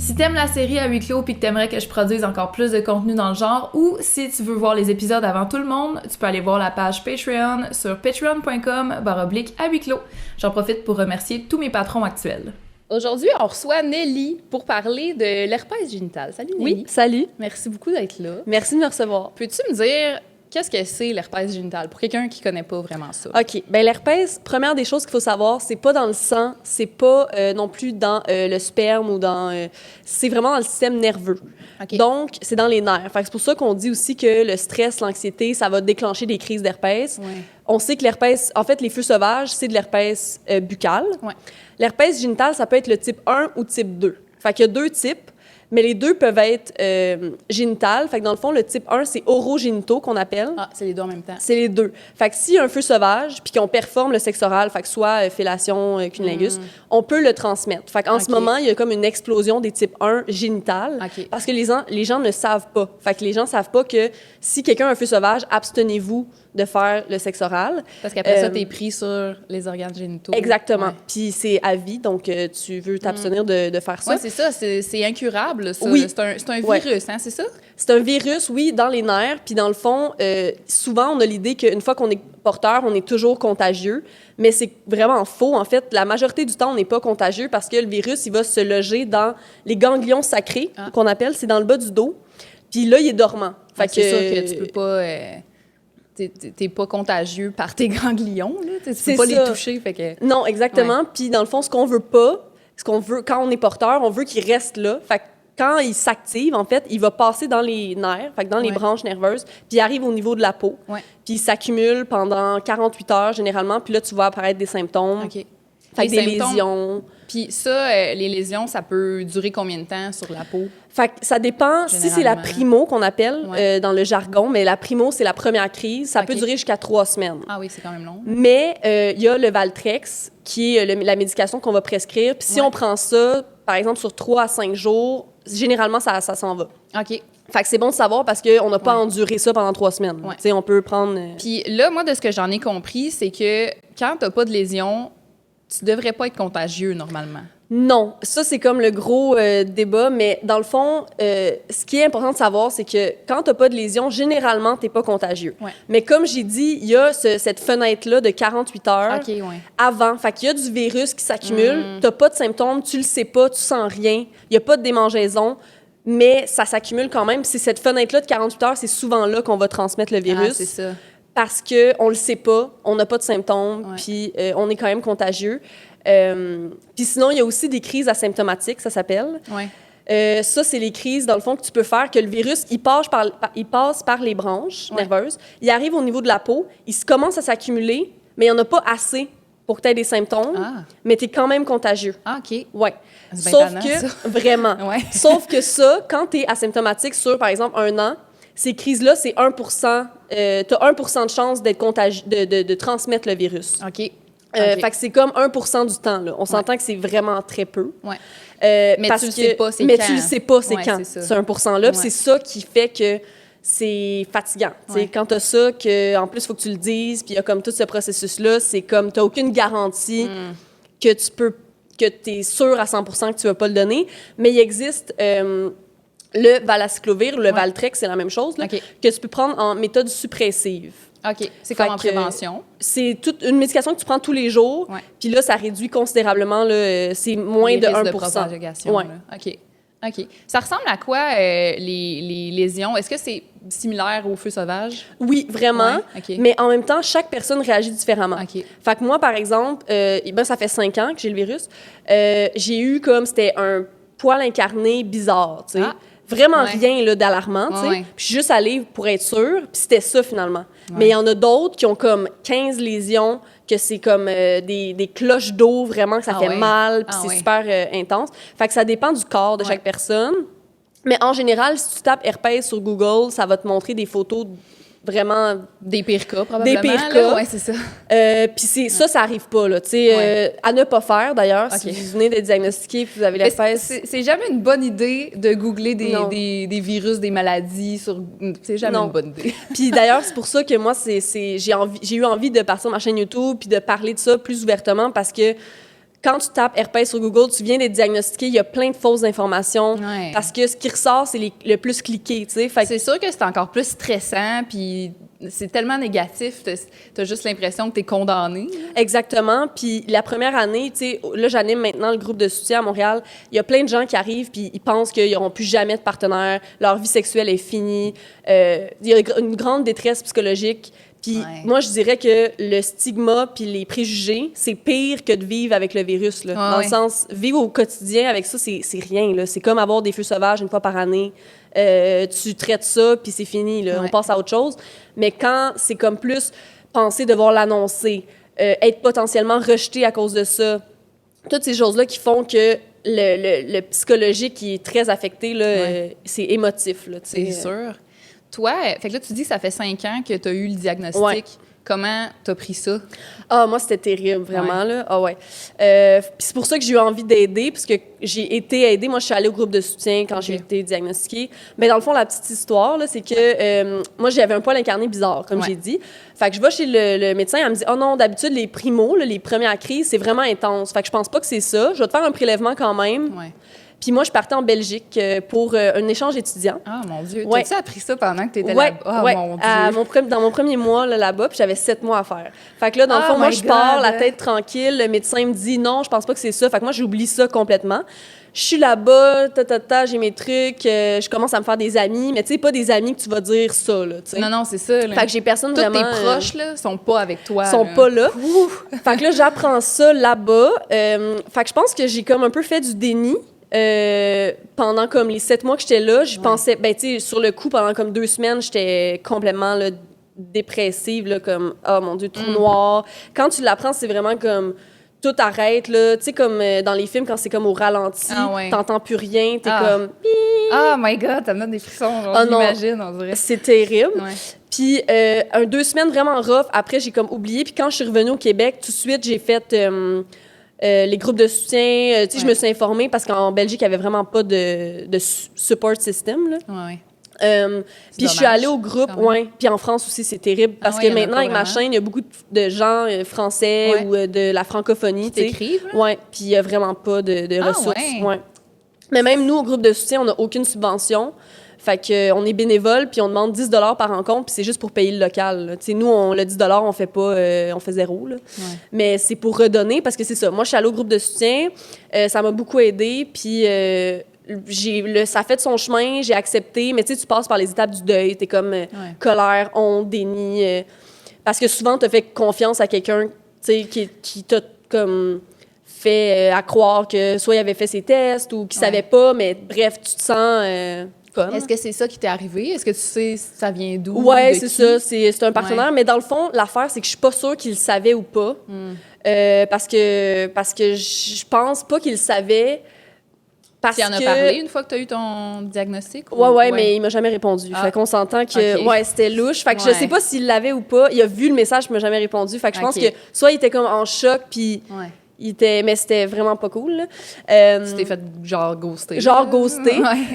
Si t'aimes la série à huis clos puis que t'aimerais que je produise encore plus de contenu dans le genre, ou si tu veux voir les épisodes avant tout le monde, tu peux aller voir la page Patreon sur patreon.com/à huis clos. J'en profite pour remercier tous mes patrons actuels. Aujourd'hui, on reçoit Nelly pour parler de l'herpès génital. Salut Nelly. Oui, salut. Merci beaucoup d'être là. Merci de me recevoir. Peux-tu me dire qu'est-ce que c'est l'herpès génital pour quelqu'un qui connaît pas vraiment ça? OK. Bien, l'herpès, première des choses qu'il faut savoir, c'est pas dans le sang, c'est pas non plus dans le sperme ou dans... c'est vraiment dans le système nerveux. Okay. Donc, c'est dans les nerfs. Fait que c'est pour ça qu'on dit aussi que le stress, l'anxiété, ça va déclencher des crises d'herpès. Ouais. On sait que l'herpès... En fait, les feux sauvages, c'est de l'herpès buccal. Ouais. L'herpès génital, ça peut être le type 1 ou type 2. Fait qu'il y a deux types. Mais les deux peuvent être génitales. Fait que dans le fond, le type 1, c'est orogénitaux qu'on appelle. Ah, c'est les deux en même temps. C'est les deux. Fait que s'il y a un feu sauvage puis qu'on performe le sexe oral, fait que soit fellation, cunnilingus, on peut le transmettre. Fait qu'en ce moment, il y a comme une explosion des types 1 génitales parce que les gens ne savent pas. Fait que les gens savent pas que si quelqu'un a un feu sauvage, abstenez-vous de faire le sexe oral. Parce qu'après ça, t'es pris sur les organes génitaux. Exactement. Ouais. Puis c'est à vie, donc tu veux t'abstenir de faire ça. Oui, c'est ça. C'est incurable, ça. Oui. C'est un virus, hein, c'est ça? C'est un virus, oui, dans les nerfs. Puis dans le fond, souvent, on a l'idée qu'une fois qu'on est porteur, on est toujours contagieux. Mais c'est vraiment faux. En fait, la majorité du temps, on n'est pas contagieux parce que le virus, il va se loger dans les ganglions sacrés, qu'on appelle. C'est dans le bas du dos. Puis là, il est dormant. Fait c'est sûr que tu peux pas... T'es pas contagieux par tes ganglions, là. Tu peux pas les toucher, fait que... Non, exactement. Ouais. Puis dans le fond, ce qu'on veut, quand on est porteur, on veut qu'il reste là. Fait que quand il s'active, en fait, il va passer dans les nerfs, fait que dans les branches nerveuses, puis il arrive au niveau de la peau. Ouais. Puis il s'accumule pendant 48 heures, généralement, puis là, tu vois apparaître des symptômes. OK. Fait que des lésions. Puis ça, les lésions, ça peut durer combien de temps sur la peau? Fait que ça dépend. Si c'est la primo qu'on appelle dans le jargon, mais la primo, c'est la première crise, ça peut durer jusqu'à 3 semaines. Ah oui, c'est quand même long. Mais il y a le Valtrex, qui est la médication qu'on va prescrire. Puis si on prend ça, par exemple, sur 3 à 5 jours, généralement, ça s'en va. OK. Fait que c'est bon de savoir parce qu'on n'a pas enduré ça pendant 3 semaines. Tu sais, on peut prendre... Puis là, moi, de ce que j'en ai compris, c'est que quand t'as pas de lésion, tu devrais pas être contagieux, normalement. Non. Ça, c'est comme le gros débat. Mais dans le fond, ce qui est important de savoir, c'est que quand tu n'as pas de lésion, généralement, tu n'es pas contagieux. Ouais. Mais comme j'ai dit, il y a cette fenêtre-là de 48 heures avant. Fait qu'il y a du virus qui s'accumule. Tu n'as pas de symptômes, tu le sais pas, tu sens rien. Il n'y a pas de démangeaison. Mais ça s'accumule quand même. C'est cette fenêtre-là de 48 heures, c'est souvent là qu'on va transmettre le virus. Ah, c'est ça. Parce qu'on le sait pas, on n'a pas de symptômes, puis on est quand même contagieux. Puis sinon, il y a aussi des crises asymptomatiques, ça s'appelle. Ouais. Ça, c'est les crises, dans le fond, que tu peux faire, que le virus, il passe par les branches nerveuses, il arrive au niveau de la peau, il commence à s'accumuler, mais il n'y en a pas assez pour que tu aies des symptômes, mais tu es quand même contagieux. Ah, OK. Ouais. Sauf que, vraiment, sauf que ça, quand tu es asymptomatique sur, par exemple, 1 an, ces crises-là, c'est 1 tu as 1 de chance d'être de transmettre le virus. OK. Fait que c'est comme 1 du temps. Là. On s'entend que c'est vraiment très peu. Ouais. Mais tu le sais pas, c'est quand. Mais tu le sais pas, c'est quand, c'est ce 1%-là. C'est ça qui fait que c'est fatigant. Quand tu as ça, en plus, il faut que tu le dises, puis il y a comme tout ce processus-là, c'est comme tu n'as aucune garantie que tu es sûr à 100% que tu vas pas le donner. Mais il existe... le valacyclovir, le Valtrex, c'est la même chose, là, que tu peux prendre en méthode suppressive. OK. C'est comme en prévention? C'est une médication que tu prends tous les jours, puis là, ça réduit considérablement, c'est moins de 1 de propagation. OK. OK. Ça ressemble à quoi, les lésions? Est-ce que c'est similaire au feu sauvage? Oui, vraiment. Mais en même temps, chaque personne réagit différemment. Fait que moi, par exemple, ça fait 5 ans que j'ai le virus. J'ai eu comme, c'était un poil incarné bizarre, tu sais. Vraiment rien là, d'alarmant, tu sais. Puis je suis juste allée pour être sûre, puis c'était ça finalement. Mais il y en a d'autres qui ont comme 15 lésions, que c'est comme des cloches d'eau, vraiment, que ça fait mal, puis c'est super intense. Fait que ça dépend du corps de chaque personne. Mais en général, si tu tapes herpès sur Google, ça va te montrer des photos vraiment... Des pires cas, probablement. Des pires cas. Oui, c'est ça. Puis ça arrive pas, là. Tu sais, à ne pas faire, d'ailleurs, si vous venez d'être diagnostiqué et que vous avez l'herpès. C'est jamais une bonne idée de googler des virus, des maladies sur... C'est jamais une bonne idée. Puis d'ailleurs, c'est pour ça que moi, j'ai eu envie de partir sur ma chaîne YouTube puis de parler de ça plus ouvertement parce que quand tu tapes herpès sur Google, tu viens d'être diagnostiqué, il y a plein de fausses informations parce que ce qui ressort, c'est le plus cliqué, tu sais. C'est sûr que c'est encore plus stressant, puis c'est tellement négatif, t'as juste l'impression que t'es condamné. Exactement. Puis la première année, tu sais, là, j'anime maintenant le groupe de soutien à Montréal. Il y a plein de gens qui arrivent puis ils pensent qu'ils n'auront plus jamais de partenaire, leur vie sexuelle est finie. Il y a une grande détresse psychologique. Puis moi, je dirais que le stigma puis les préjugés, c'est pire que de vivre avec le virus. Là. Dans le sens, vivre au quotidien avec ça, c'est rien. Là. C'est comme avoir des feux sauvages une fois par année. Tu traites ça, puis c'est fini. Là. On passe à autre chose. Mais quand c'est comme plus penser devoir l'annoncer, être potentiellement rejeté à cause de ça, toutes ces choses-là qui font que le psychologique qui est très affecté, là, c'est émotif. Là, c'est sûr. Toi, fait que là, tu dis que ça fait 5 ans que tu as eu le diagnostic. Ouais. Comment t'as pris ça? Ah, moi, c'était terrible, vraiment, là. Ah ouais. Puis c'est pour ça que j'ai eu envie d'aider, parce que j'ai été aidée. Moi, je suis allée au groupe de soutien quand j'ai été diagnostiquée. Mais dans le fond, la petite histoire, là, c'est que moi, j'avais un poil incarné bizarre, comme j'ai dit. Fait que je vais chez le médecin, elle me dit « Oh non, d'habitude, les primos, là, les premières crises, c'est vraiment intense. Fait que je pense pas que c'est ça. Je vais te faire un prélèvement quand même. » Puis moi, je partais en Belgique pour un échange étudiant. Ah, mon Dieu. T'as-tu appris ça pendant que tu étais là-bas? Ah, mon Dieu. Dans mon premier mois là-bas, puis j'avais 7 mois à faire. Fait que là, dans le fond, moi, je pars, la tête tranquille. Le médecin me dit non, je pense pas que c'est ça. Fait que moi, j'oublie ça complètement. Je suis là-bas, j'ai mes trucs, je commence à me faire des amis, mais tu sais, pas des amis que tu vas dire ça, là, tu sais. Non, c'est ça. Là. Fait que j'ai personne vraiment... Tous tes proches, là, sont pas avec toi. Sont pas là. Fait que là, j'apprends ça là-bas. Fait que je pense que j'ai comme un peu fait du déni. Pendant comme les 7 mois que j'étais là, je pensais, ben tu sais, sur le coup, pendant comme 2 semaines, j'étais complètement là, dépressive, là, comme, oh mon Dieu, trou noir. Quand tu l'apprends, c'est vraiment comme, tout arrête, là, tu sais, comme dans les films, quand c'est comme au ralenti, t'entends plus rien, t'es comme... Oh my God, ça me donne des frissons, j'imagine, on dirait. C'est terrible. Puis, 2 semaines vraiment rough, après, j'ai comme oublié, puis quand je suis revenue au Québec, tout de suite, j'ai fait... les groupes de soutien, tu sais, je me suis informée parce qu'en Belgique, il n'y avait vraiment pas de support system, là. Puis je suis allée au groupe, puis en France aussi, c'est terrible parce que maintenant, avec ma chaîne, il y a beaucoup de gens français ou de la francophonie, tu sais. Puis il n'y a vraiment pas de ressources. Mais même nous, au groupe de soutien, on n'a aucune subvention. Fait qu'on est bénévole, puis on demande 10 $ par rencontre, puis c'est juste pour payer le local. Tu sais, nous, le 10 $, on fait pas, on fait 0. Là. Mais c'est pour redonner, parce que c'est ça. Moi, je suis allée au groupe de soutien, ça m'a beaucoup aidée, puis ça a fait son chemin, j'ai accepté, mais tu sais, tu passes par les étapes du deuil, t'es comme colère, honte, déni, parce que souvent, t'as fait confiance à quelqu'un, tu sais, qui t'a comme... fait à croire que soit il avait fait ses tests ou qu'il savait pas, mais bref, tu te sens... Est-ce que c'est ça qui t'est arrivé? Est-ce que tu sais ça vient d'où? Oui, c'est ça. C'est un partenaire. Mais dans le fond, l'affaire, c'est que je suis pas sûre qu'il le savait ou pas. Parce que je pense pas qu'il le savait. Tu en as parlé une fois que tu as eu ton diagnostic? Oui, mais il m'a jamais répondu. Fait qu'on s'entend que c'était louche. Fait que je sais pas s'il l'avait ou pas. Il a vu le message, il m'a jamais répondu. Fait que je pense que soit il était comme en choc, puis... mais c'était vraiment pas cool. Tu t'es fait genre ghoster.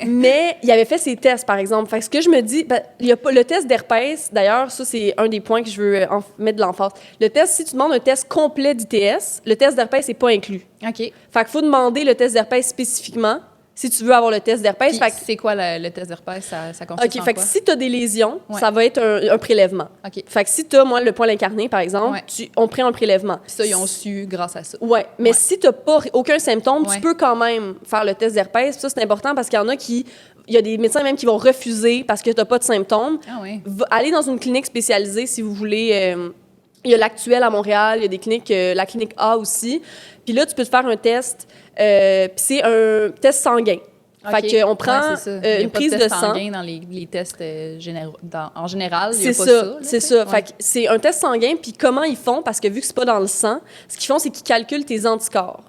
Mais il avait fait ses tests, par exemple. Fait que ce que je me dis, il y a pas le test d'herpès, d'ailleurs, ça, c'est un des points que je veux mettre de l'emphase. Le test, si tu demandes un test complet d'ITS, le test d'herpès n'est pas inclus. OK. Fait qu'il faut demander le test d'herpès spécifiquement si tu veux avoir le test d'herpès. C'est quoi le test d'herpès? Ça consiste en fait quoi? Que si tu as des lésions, ça va être un prélèvement. Fait que si tu as, moi, le poil incarné, par exemple, on prend un prélèvement. Puis ça, ils ont su grâce à ça. Mais si tu n'as pas aucun symptôme, tu peux quand même faire le test d'herpès. Ça, c'est important parce qu'il y en a qui... Il y a des médecins même qui vont refuser parce que tu n'as pas de symptômes. Allez dans une clinique spécialisée si vous voulez... il y a l'Actuel à Montréal, il y a des cliniques, la clinique A aussi. Puis là, tu peux te faire un test, puis c'est un test sanguin. Fait qu'on prend une prise de sang. Sanguin dans les tests généraux. En général, il y a pas ça. C'est ça. Fait que c'est un test sanguin, puis comment ils font, parce que vu que c'est pas dans le sang, ce qu'ils font, c'est qu'ils calculent tes anticorps.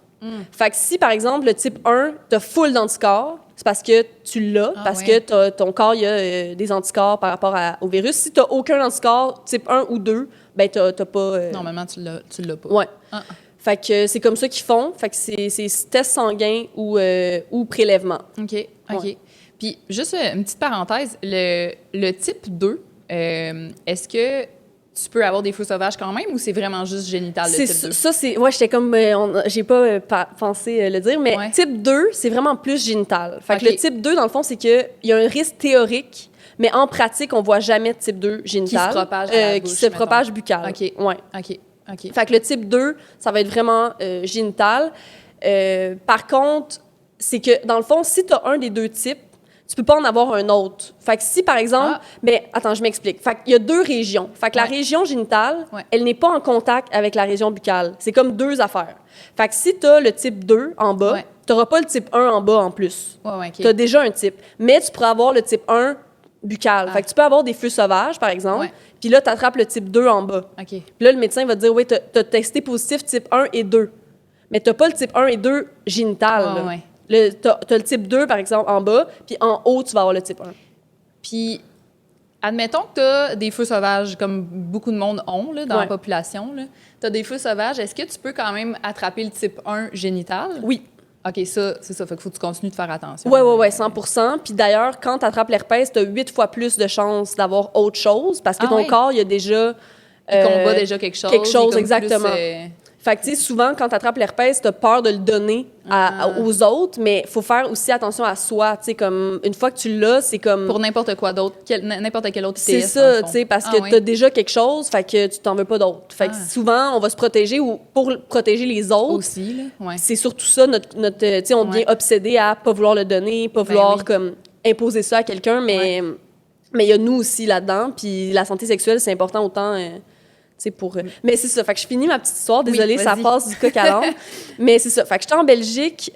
Fait que si, par exemple, le type 1, t'as full d'anticorps, c'est parce que tu l'as, parce que ton corps, il y a des anticorps par rapport au virus. Si t'as aucun anticorps, type 1 ou 2, ben t'as pas... Normalement, tu l'as pas. Ouais. Fait que c'est comme ça qu'ils font. Fait que c'est test sanguin ou prélèvement. OK. Puis, juste une petite parenthèse, le type 2, est-ce que tu peux avoir des feux sauvages quand même ou c'est vraiment juste génital de type 2? Ça, c'est... Ouais, j'étais comme... j'ai pas pensé le dire, mais type 2, c'est vraiment plus génital. Fait que le type 2, dans le fond, c'est qu'il y a un risque théorique, mais en pratique, on voit jamais de type 2 génital. Qui se propage à la bouche, qui se propage buccal. OK. Ouais. OK. Fait que le type 2, ça va être vraiment génital. Par contre, c'est que, dans le fond, si tu as un des deux types, tu peux pas en avoir un autre. Fait que si, par exemple... Mais attends, je m'explique. Fait qu'il y a deux régions. Fait que la région génitale, elle n'est pas en contact avec la région buccale. C'est comme deux affaires. Fait que si tu as le type 2 en bas, tu n'auras pas le type 1 en bas en plus. Tu as déjà un type. Mais tu pourras avoir le type 1 buccal. Fait que tu peux avoir des feux sauvages, par exemple, puis là, tu attrapes le type 2 en bas. Puis là, le médecin va te dire, oui, tu as testé positif type 1 et 2. Mais tu n'as pas le type 1 et 2 génital. Tu as le type 2, par exemple, en bas, puis en haut, tu vas avoir le type 1. Puis, admettons que tu as des feux sauvages, comme beaucoup de monde ont là, dans la population. Tu as des feux sauvages. Est-ce que tu peux quand même attraper le type 1 génital? Oui. OK, ça, c'est ça. Fait qu'il faut que tu continues de faire attention. Oui, 100%. Puis d'ailleurs, quand tu attrapes l'herpès, tu as 8 fois plus de chances d'avoir autre chose parce que ton corps, il y a déjà... il combat déjà quelque chose. Quelque chose, exactement. Fait que, tu sais, souvent, quand tu attrapes l'herpès, tu as peur de le donner aux autres, mais il faut faire aussi attention à soi. Tu sais, comme une fois que tu l'as, c'est comme. Pour n'importe quoi d'autre, n'importe quel autre ITS. C'est ça, tu sais, parce que tu as déjà quelque chose, fait que tu t'en veux pas d'autre. Fait que souvent, on va se protéger ou pour protéger les autres. Aussi, là. Ouais. C'est surtout ça, notre tu sais, on devient obsédé à pas vouloir le donner, pas vouloir comme imposer ça à quelqu'un, mais il y a nous aussi là-dedans. Puis la santé sexuelle, c'est important autant. Pour... Mais c'est ça. Fait que je finis ma petite histoire. Désolée, ça passe du coq à l'âne. Mais c'est ça. Fait que j'étais en Belgique.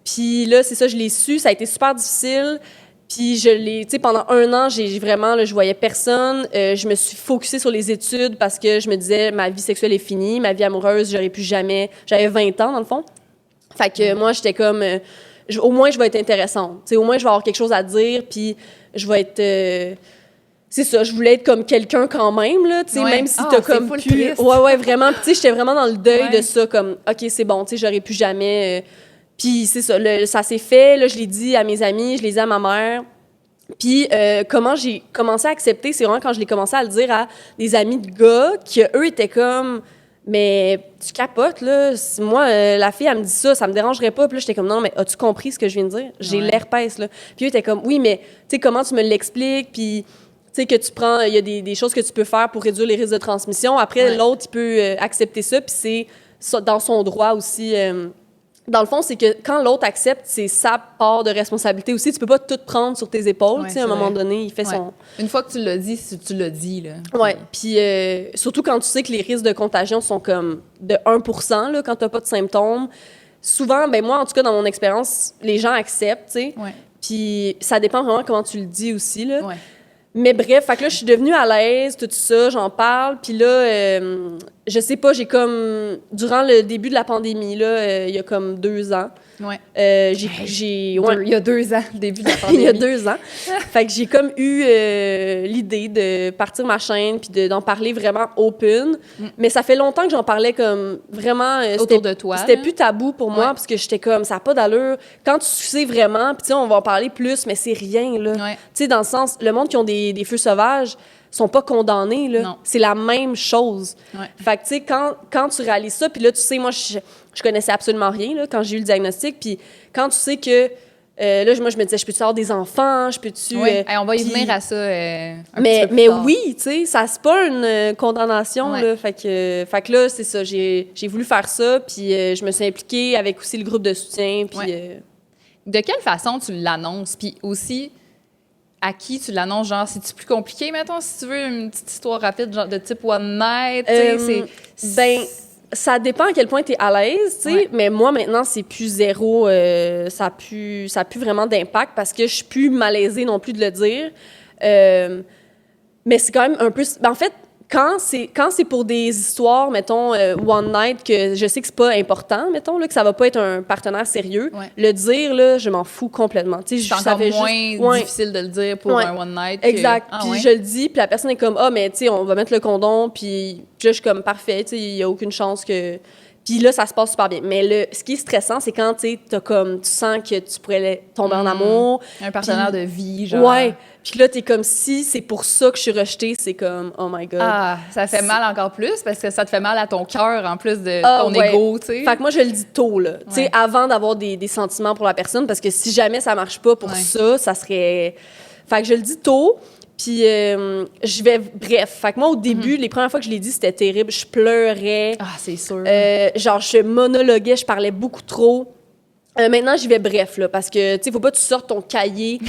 Puis là, c'est ça, je l'ai su. Ça a été super difficile. Puis je l'ai... Tu sais, pendant 1 an, j'ai vraiment... Là, je voyais personne. Je me suis focusée sur les études parce que je me disais, ma vie sexuelle est finie. Ma vie amoureuse, j'aurais plus jamais... J'avais 20 ans, dans le fond. Fait que moi, j'étais comme... au moins, je vais être intéressante. Tu sais, au moins, je vais avoir quelque chose à dire. Puis je vais être... c'est ça, je voulais être comme quelqu'un quand même, là, tu sais, même si t'as comme pu... Ouais, vraiment. Puis, tu sais, j'étais vraiment dans le deuil de ça, comme, OK, c'est bon, tu sais, j'aurais plus jamais... Puis, c'est ça, ça s'est fait, là, je l'ai dit à mes amis, je l'ai dit à ma mère. Puis, comment j'ai commencé à accepter, c'est vraiment quand je l'ai commencé à le dire à des amis de gars qui, eux, étaient comme... Mais tu capotes, là. Moi, la fille, elle me dit ça, ça me dérangerait pas. Puis là, j'étais comme, non, mais as-tu compris ce que je viens de dire? J'ai l'herpès, là. Puis eux étaient comme, oui, mais, tu sais, comment tu me l'expliques? Puis... tu sais, que tu prends, il y a des choses que tu peux faire pour réduire les risques de transmission. Après, l'autre, il peut accepter ça, puis c'est dans son droit aussi. Dans le fond, c'est que quand l'autre accepte, c'est sa part de responsabilité aussi. Tu peux pas tout prendre sur tes épaules, tu sais, à un moment donné, il fait son... Une fois que tu l'as dit, tu l'as dit, là. Oui, puis surtout quand tu sais que les risques de contagion sont comme de 1%, là, quand t'as pas de symptômes. Souvent, ben moi, en tout cas, dans mon expérience, les gens acceptent, tu sais. Puis ça dépend vraiment comment tu le dis aussi, là. Mais bref, fait que là, je suis devenue à l'aise, tout ça, j'en parle. Puis là, je sais pas, j'ai comme... Durant le début de la pandémie, là, il y a comme 2 ans, il y a 2 ans, le début de la pandémie. Il y a 2 ans. Fait que j'ai comme eu l'idée de partir ma chaîne puis d'en parler vraiment open. Mais ça fait longtemps que j'en parlais comme vraiment... autour de toi. C'était plus tabou pour moi parce que j'étais comme, ça n'a pas d'allure. Quand tu sais vraiment, puis tu sais, on va en parler plus, mais c'est rien, là. Tu sais, dans le sens, le monde qui ont des feux sauvages sont pas condamnés, là. C'est la même chose. Fait que, tu sais, quand tu réalises ça, puis là, tu sais, moi, je connaissais absolument rien, là, quand j'ai eu le diagnostic, puis quand tu sais que... là, moi, je me disais, je peux-tu avoir des enfants? Je peux-tu... on va y venir à ça mais oui, tu sais, ça, c'est pas une condamnation, là. Fait que là, c'est ça, j'ai voulu faire ça, puis je me suis impliquée avec aussi le groupe de soutien, puis... De quelle façon tu l'annonces? Puis aussi... à qui tu l'annonces? Genre, c'est-tu plus compliqué, mettons, si tu veux, une petite histoire rapide, genre de type One Night? Ben, ça dépend à quel point tu es à l'aise, tu sais. Mais moi, maintenant, c'est plus zéro. Ça a plus vraiment d'impact parce que je suis plus malaisée non plus de le dire. Mais c'est quand même un peu... Ben, en fait, quand c'est pour des histoires, mettons, one night, que je sais que c'est pas important, mettons, là, que ça va pas être un partenaire sérieux, le dire, là, je m'en fous complètement. Tu sais, c'est encore moins difficile de le dire pour un one night. Exact. Puis je le dis, puis la personne est comme, mais tu sais, on va mettre le condom, puis là, je suis comme, parfait, tu sais, il y a aucune chance que... Puis là, ça se passe super bien. Mais ce qui est stressant, c'est quand tu sens que tu pourrais tomber en amour. Un partenaire de vie, genre. Ouais. Puis là, t'es comme si c'est pour ça que je suis rejetée, c'est comme, oh my God. Ah, ça fait mal encore plus parce que ça te fait mal à ton cœur en plus de ton ego, tu sais. Fait que moi, je le dis tôt, là. Tu sais, avant d'avoir des sentiments pour la personne, parce que si jamais ça marche pas pour ça serait. Fait que je le dis tôt. Puis bref, fait que moi, au début, les premières fois que je l'ai dit, c'était terrible. Je pleurais. Ah, c'est sûr. Genre, je monologuais, je parlais beaucoup trop. Maintenant, j'y vais bref, là, parce que, tu sais, faut pas que tu sortes ton cahier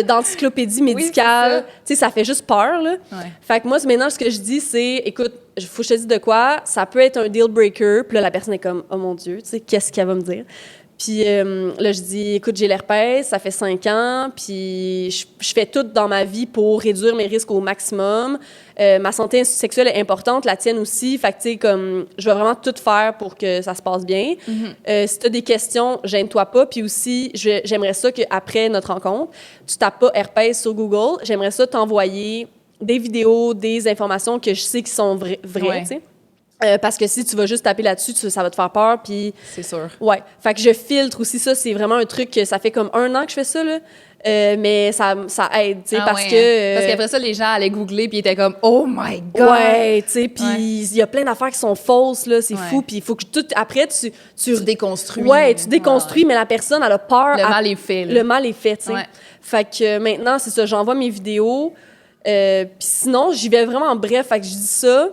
d'encyclopédie médicale. Tu sais, ça fait juste peur, là. Ouais. Fait que moi, maintenant, ce que je dis, c'est, écoute, faut que je te dise de quoi, ça peut être un deal breaker. Puis là, la personne est comme, oh mon Dieu, tu sais, qu'est-ce qu'elle va me dire? Puis là, je dis, écoute, j'ai l'herpès, ça fait 5 ans, puis je fais tout dans ma vie pour réduire mes risques au maximum. Ma santé sexuelle est importante, la tienne aussi. Fait que, tu sais, comme, je vais vraiment tout faire pour que ça se passe bien. Si tu as des questions, gêne-toi pas. Puis aussi, j'aimerais ça qu'après notre rencontre, tu tapes pas herpès sur Google. J'aimerais ça t'envoyer des vidéos, des informations que je sais qui sont vraies, tu sais. Parce que si tu vas juste taper là-dessus, ça va te faire peur, puis... C'est sûr. Ouais. Fait que je filtre aussi ça. C'est vraiment un truc que ça fait comme 1 an que je fais ça, là. Mais ça aide, tu sais, parce que... Parce qu'après ça, les gens allaient googler, puis ils étaient comme « Oh my God! » Ouais, tu sais, puis il y a plein d'affaires qui sont fausses, là, c'est fou. Puis il faut que tout... Après, tu déconstruis. Ouais, tu déconstruis, mais la personne, elle a peur... Le mal est fait, là. Le mal est fait, tu sais. Fait que maintenant, c'est ça, j'envoie mes vidéos. Puis sinon, j'y vais vraiment en bref. Fait que je dis ça...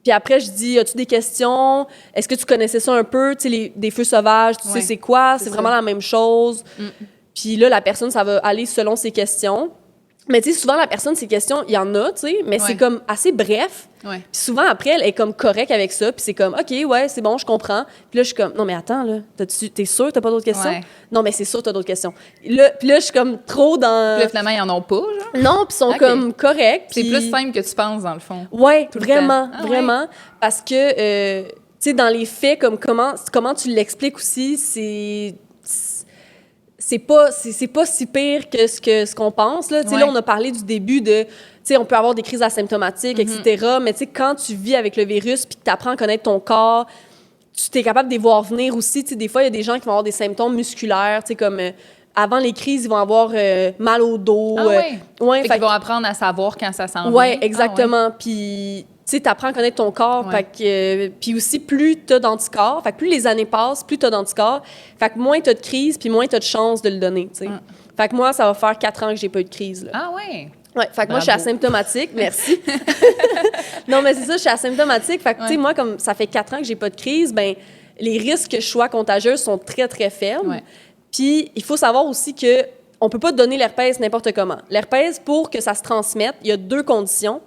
Puis après, je dis, as-tu des questions? Est-ce que tu connaissais ça un peu? Tu sais, des feux sauvages, tu sais c'est quoi? C'est vraiment la même chose. Puis là, la personne, ça va aller selon ses questions. Mais tu sais, souvent, la personne, ses questions, il y en a, tu sais, mais c'est comme assez bref. Puis souvent, après, elle est comme correcte avec ça. Puis c'est comme, OK, ouais, c'est bon, je comprends. Puis là, je suis comme, non, mais attends, là, t'es sûre que t'as pas d'autres questions? Non, mais c'est sûr que t'as d'autres questions. Puis là, je suis comme trop dans... Puis là, finalement, ils en ont pas, genre? Non, puis ils sont comme corrects. C'est plus simple que tu penses, dans le fond. Ouais, vraiment, vraiment. Parce que, tu sais, dans les faits, comme comment tu l'expliques aussi, c'est pas si pire que ce qu'on pense, là. Tu sais, là, on a parlé du début de... Tu sais, on peut avoir des crises asymptomatiques, etc. Mais tu sais, quand tu vis avec le virus puis que tu apprends à connaître ton corps, tu es capable de les voir venir aussi. Tu sais, des fois, il y a des gens qui vont avoir des symptômes musculaires, tu sais, comme... avant les crises, ils vont avoir mal au dos. Ouais, fait qu'ils vont apprendre à savoir quand ça s'en vient. Oui, exactement. Puis... Tu sais, t'apprends à connaître ton corps. Puis aussi, plus t'as d'anticorps, fait que plus les années passent, plus t'as d'anticorps. Fait que moins t'as de crise, puis moins t'as de chance de le donner, tu sais. Fait que moi, ça va faire 4 ans que j'ai pas eu de crise, là. Ah ouais? Ouais, fait que moi, je suis asymptomatique. Merci. Non, mais c'est ça, je suis asymptomatique. Fait que, tu sais, moi, comme ça fait 4 ans que j'ai pas de crise, ben les risques que je sois contagieuse sont très, très faibles. Puis, il faut savoir aussi que on peut pas donner l'herpès n'importe comment. L'herpès, pour que ça se transmette, il y a 2 conditions.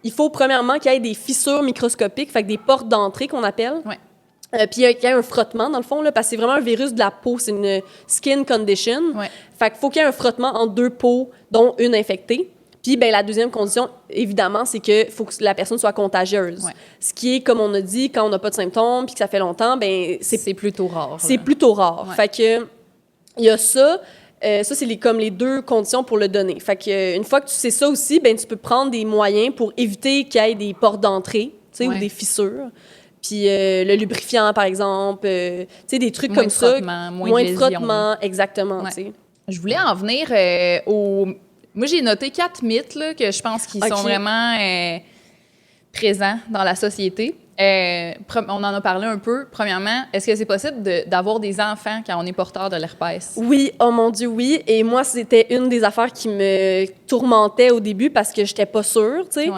Il faut, premièrement, qu'il y ait des fissures microscopiques, fait que des portes d'entrée qu'on appelle. Puis qu'il y ait un frottement, dans le fond, là, parce que c'est vraiment un virus de la peau, c'est une skin condition. Fait qu'il faut qu'il y ait un frottement entre 2 peaux, dont une infectée. Puis, ben la deuxième condition, évidemment, c'est qu'il faut que la personne soit contagieuse. Ce qui est, comme on a dit, quand on n'a pas de symptômes puis que ça fait longtemps, ben c'est plutôt rare. C'est plutôt rare. Fait que il y a ça. Ça, c'est comme les 2 conditions pour le donner. Fait que une fois que tu sais ça aussi, ben tu peux prendre des moyens pour éviter qu'il y ait des portes d'entrée, tu sais, ou des fissures. Puis le lubrifiant, par exemple, tu sais, des trucs comme ça. Moins de frottement, exactement, tu sais. Je voulais en venir Moi, j'ai noté 4 mythes là, que je pense qu'ils sont vraiment présents dans la société. On en a parlé un peu. Premièrement, est-ce que c'est possible d'avoir des enfants quand on est porteur de l'herpès? Oui, oh mon Dieu, oui. Et moi, c'était une des affaires qui me tourmentait au début parce que j'étais pas sûre, tu sais.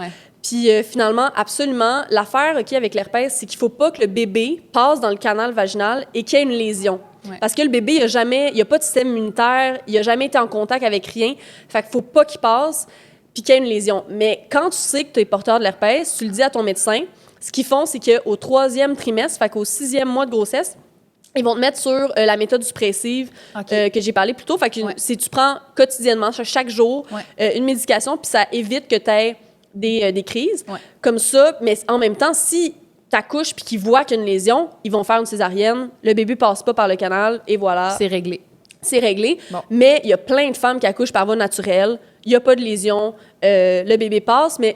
Puis finalement, absolument, l'affaire avec l'herpès, c'est qu'il faut pas que le bébé passe dans le canal vaginal et qu'il y ait une lésion. Parce que le bébé, il a pas de système immunitaire, il a jamais été en contact avec rien. Fait qu'il faut pas qu'il passe puis qu'il y ait une lésion. Mais quand tu sais que tu es porteur de l'herpès, tu le dis à ton médecin. Ce qu'ils font, c'est qu'au 3e trimestre, fait qu'au 6e mois de grossesse, ils vont te mettre sur la méthode suppressive que j'ai parlé plus tôt. Fait que tu prends quotidiennement, chaque jour, une médication, puis ça évite que tu aies des crises. Comme ça, mais en même temps, si tu accouches puis qu'ils voient qu'il y a une lésion, ils vont faire une césarienne, le bébé passe pas par le canal, et voilà. C'est réglé. C'est réglé. Bon. Mais il y a plein de femmes qui accouchent par voie naturelle. Il n'y a pas de lésion. Le bébé passe. Mais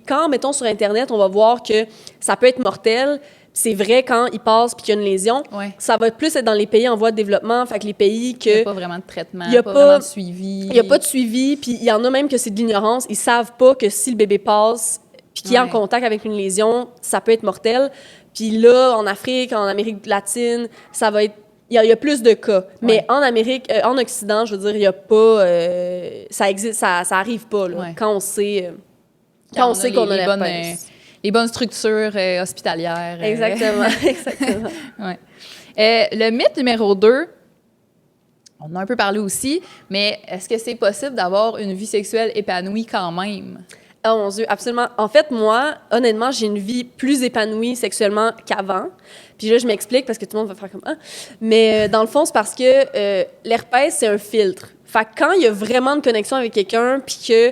quand, mettons, sur Internet, on va voir que ça peut être mortel. c'est vrai quand il passe puis qu'il y a une lésion, ça va plus être dans les pays en voie de développement, fait que les pays que... Il n'y a pas vraiment de traitement, il n'y a pas vraiment de suivi. Il n'y a pas de suivi, puis il y en a même que c'est de l'ignorance. Ils savent pas que si le bébé passe puis qu'il est en contact avec une lésion, ça peut être mortel. Puis là, en Afrique, en Amérique latine, ça va être... Il y a plus de cas. Mais en Amérique, en Occident, je veux dire, il n'y a pas... ça existe, ça arrive pas, là, quand on sait... Quand on sait qu'on a l'herpès. Les bonnes structures hospitalières. Exactement, exactement. Le mythe numéro 2, on en a un peu parlé aussi, mais est-ce que c'est possible d'avoir une vie sexuelle épanouie quand même? Oh mon Dieu, absolument. En fait, moi, honnêtement, j'ai une vie plus épanouie sexuellement qu'avant. Puis là, je m'explique parce que tout le monde va faire comme « Ah! » Mais dans le fond, c'est parce que l'herpès, c'est un filtre. Fait que quand il y a vraiment une connexion avec quelqu'un, puis que,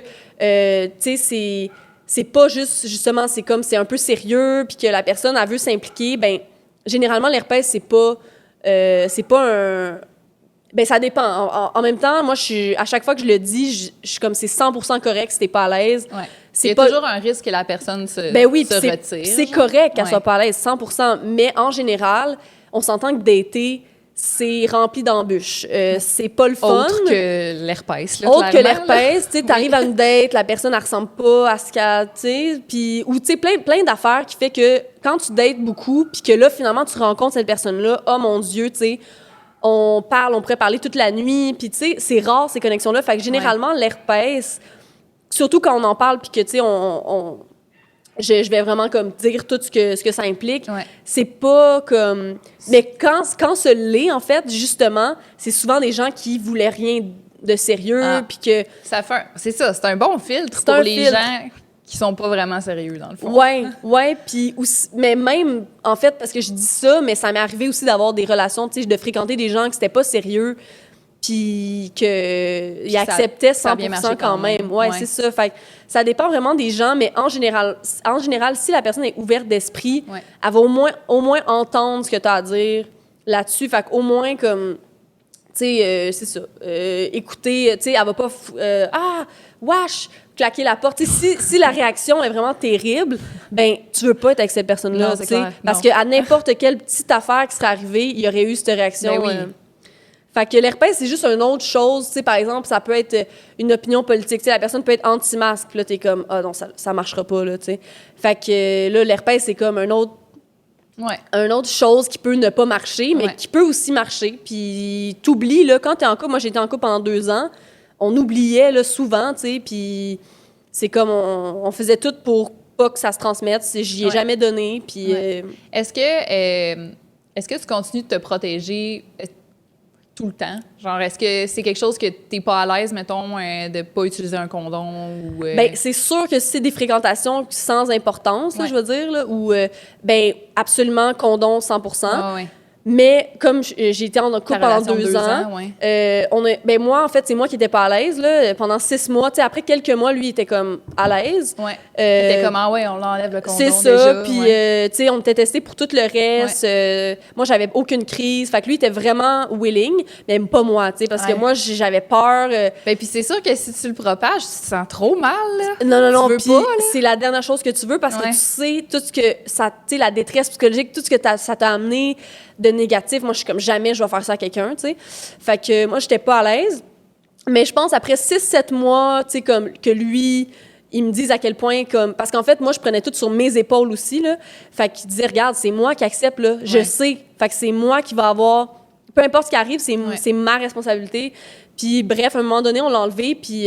tu sais, c'est pas juste, justement, c'est un peu sérieux, puis que la personne, elle veut s'impliquer, ben généralement, l'herpès, c'est pas un... Ben ça dépend. En même temps, moi, à chaque fois que je le dis, je suis comme, c'est 100% correct si t'es pas à l'aise. Il y a toujours un risque que la personne se retire. C'est correct qu'elle soit pas à l'aise, 100%. Mais en général, on s'entend que dater, c'est rempli d'embûches. C'est pas le fun. Autre que l'herpès, là, Autre que l'herpès, tu sais, t'arrives à une date, la personne, elle ressemble pas à ce qu'elle, tu sais, puis, ou tu sais, plein d'affaires qui fait que quand tu dates beaucoup, puis que là, finalement, tu rencontres cette personne-là, oh mon Dieu, tu sais, on pourrait parler toute la nuit, puis tu sais, c'est rare ces connexions-là. Fait que généralement, l'herpès, surtout quand on en parle, puis que, tu sais, je vais vraiment comme dire tout ce que ça implique. C'est pas comme... Mais quand ce l'est, en fait, justement, c'est souvent des gens qui voulaient rien de sérieux, puis que... C'est ça, c'est un bon filtre pour les gens qui sont pas vraiment sérieux, dans le fond. Ouais, puis mais même, en fait, parce que je dis ça, mais ça m'est arrivé aussi d'avoir des relations, tu sais, de fréquenter des gens qui c'était pas sérieux, puis qu'ils acceptaient 100% quand même. Ouais, c'est ça. Fait que ça dépend vraiment des gens, mais en général, si la personne est ouverte d'esprit, elle va au moins entendre ce que tu as à dire là-dessus. Fait qu'au moins, comme, tu sais, c'est ça. Écouter, tu sais, elle va pas... wesh! Claquer la porte. Si la réaction est vraiment terrible, ben tu veux pas être avec cette personne-là, tu sais. Parce qu'à n'importe quelle petite affaire qui serait arrivée, il y aurait eu cette réaction. Fait que l'herpès, c'est juste une autre chose. Tu sais, par exemple, ça peut être une opinion politique. Tu sais, la personne peut être anti-masque. Puis là, t'es comme, ah non, ça marchera pas, là, tu sais. Fait que là, l'herpès, c'est comme une autre chose qui peut ne pas marcher, mais qui peut aussi marcher. Puis t'oublies, là, quand t'es en couple, moi, j'ai été en couple pendant 2 ans, on oubliait, là, souvent, tu sais, puis c'est comme, on faisait tout pour pas que ça se transmette. J'y ai jamais donné, puis... Est-ce que tu continues de te protéger tout le temps? Genre, est-ce que c'est quelque chose que t'es pas à l'aise, mettons, de pas utiliser un condom ou... Bien, c'est sûr que si c'est des fréquentations sans importance, là, je veux dire, là, ou, bien, absolument, condom 100%. Mais comme j'ai été en couple pendant 2 ans, ben moi, en fait, c'est moi qui n'étais pas à l'aise là, pendant 6 mois. T'sais, après quelques mois, lui, il était comme à l'aise. Il était comme, on l'enlève le condom. C'est ça. Puis, tu sais, on était testé pour tout le reste. Moi, j'avais aucune crise. Fait que lui, il était vraiment willing, mais pas moi, tu sais, parce que moi, j'avais peur. Ben, puis c'est sûr que si tu le propages, tu te sens trop mal, là. Non. Puis c'est la dernière chose que tu veux parce que tu sais tout ce que ça, tu sais, la détresse psychologique, tout ce que ça t'a amené de négatif. Moi, je suis comme jamais je vais faire ça à quelqu'un, tu sais. Fait que moi, j'étais pas à l'aise. Mais je pense après 6-7 mois, tu sais, comme que lui, il me dise à quel point, comme... Parce qu'en fait, moi, je prenais tout sur mes épaules aussi, là. Fait qu'il disait, regarde, c'est moi qui accepte, là. Je sais. Fait que c'est moi qui va avoir... Peu importe ce qui arrive, c'est ma responsabilité. Puis bref, à un moment donné, on l'a enlevé, puis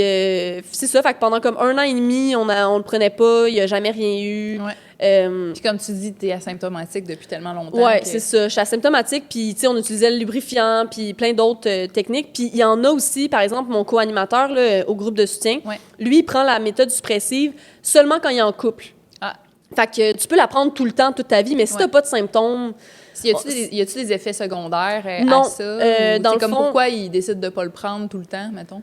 c'est ça. Fait que pendant comme 1 an et demi, on le prenait pas, il y a jamais rien eu. Puis comme tu dis, t'es asymptomatique depuis tellement longtemps. Ouais, c'est ça. Je suis asymptomatique, puis tu sais, on utilisait le lubrifiant, puis plein d'autres techniques. Puis il y en a aussi, par exemple, mon co-animateur là, au groupe de soutien, lui, il prend la méthode suppressive seulement quand il est en couple. Fait que tu peux la prendre tout le temps, toute ta vie, mais si t'as pas de symptômes... Y a-tu des effets secondaires non, à ça? Dans le comme fond, pourquoi il décide de pas le prendre tout le temps, mettons?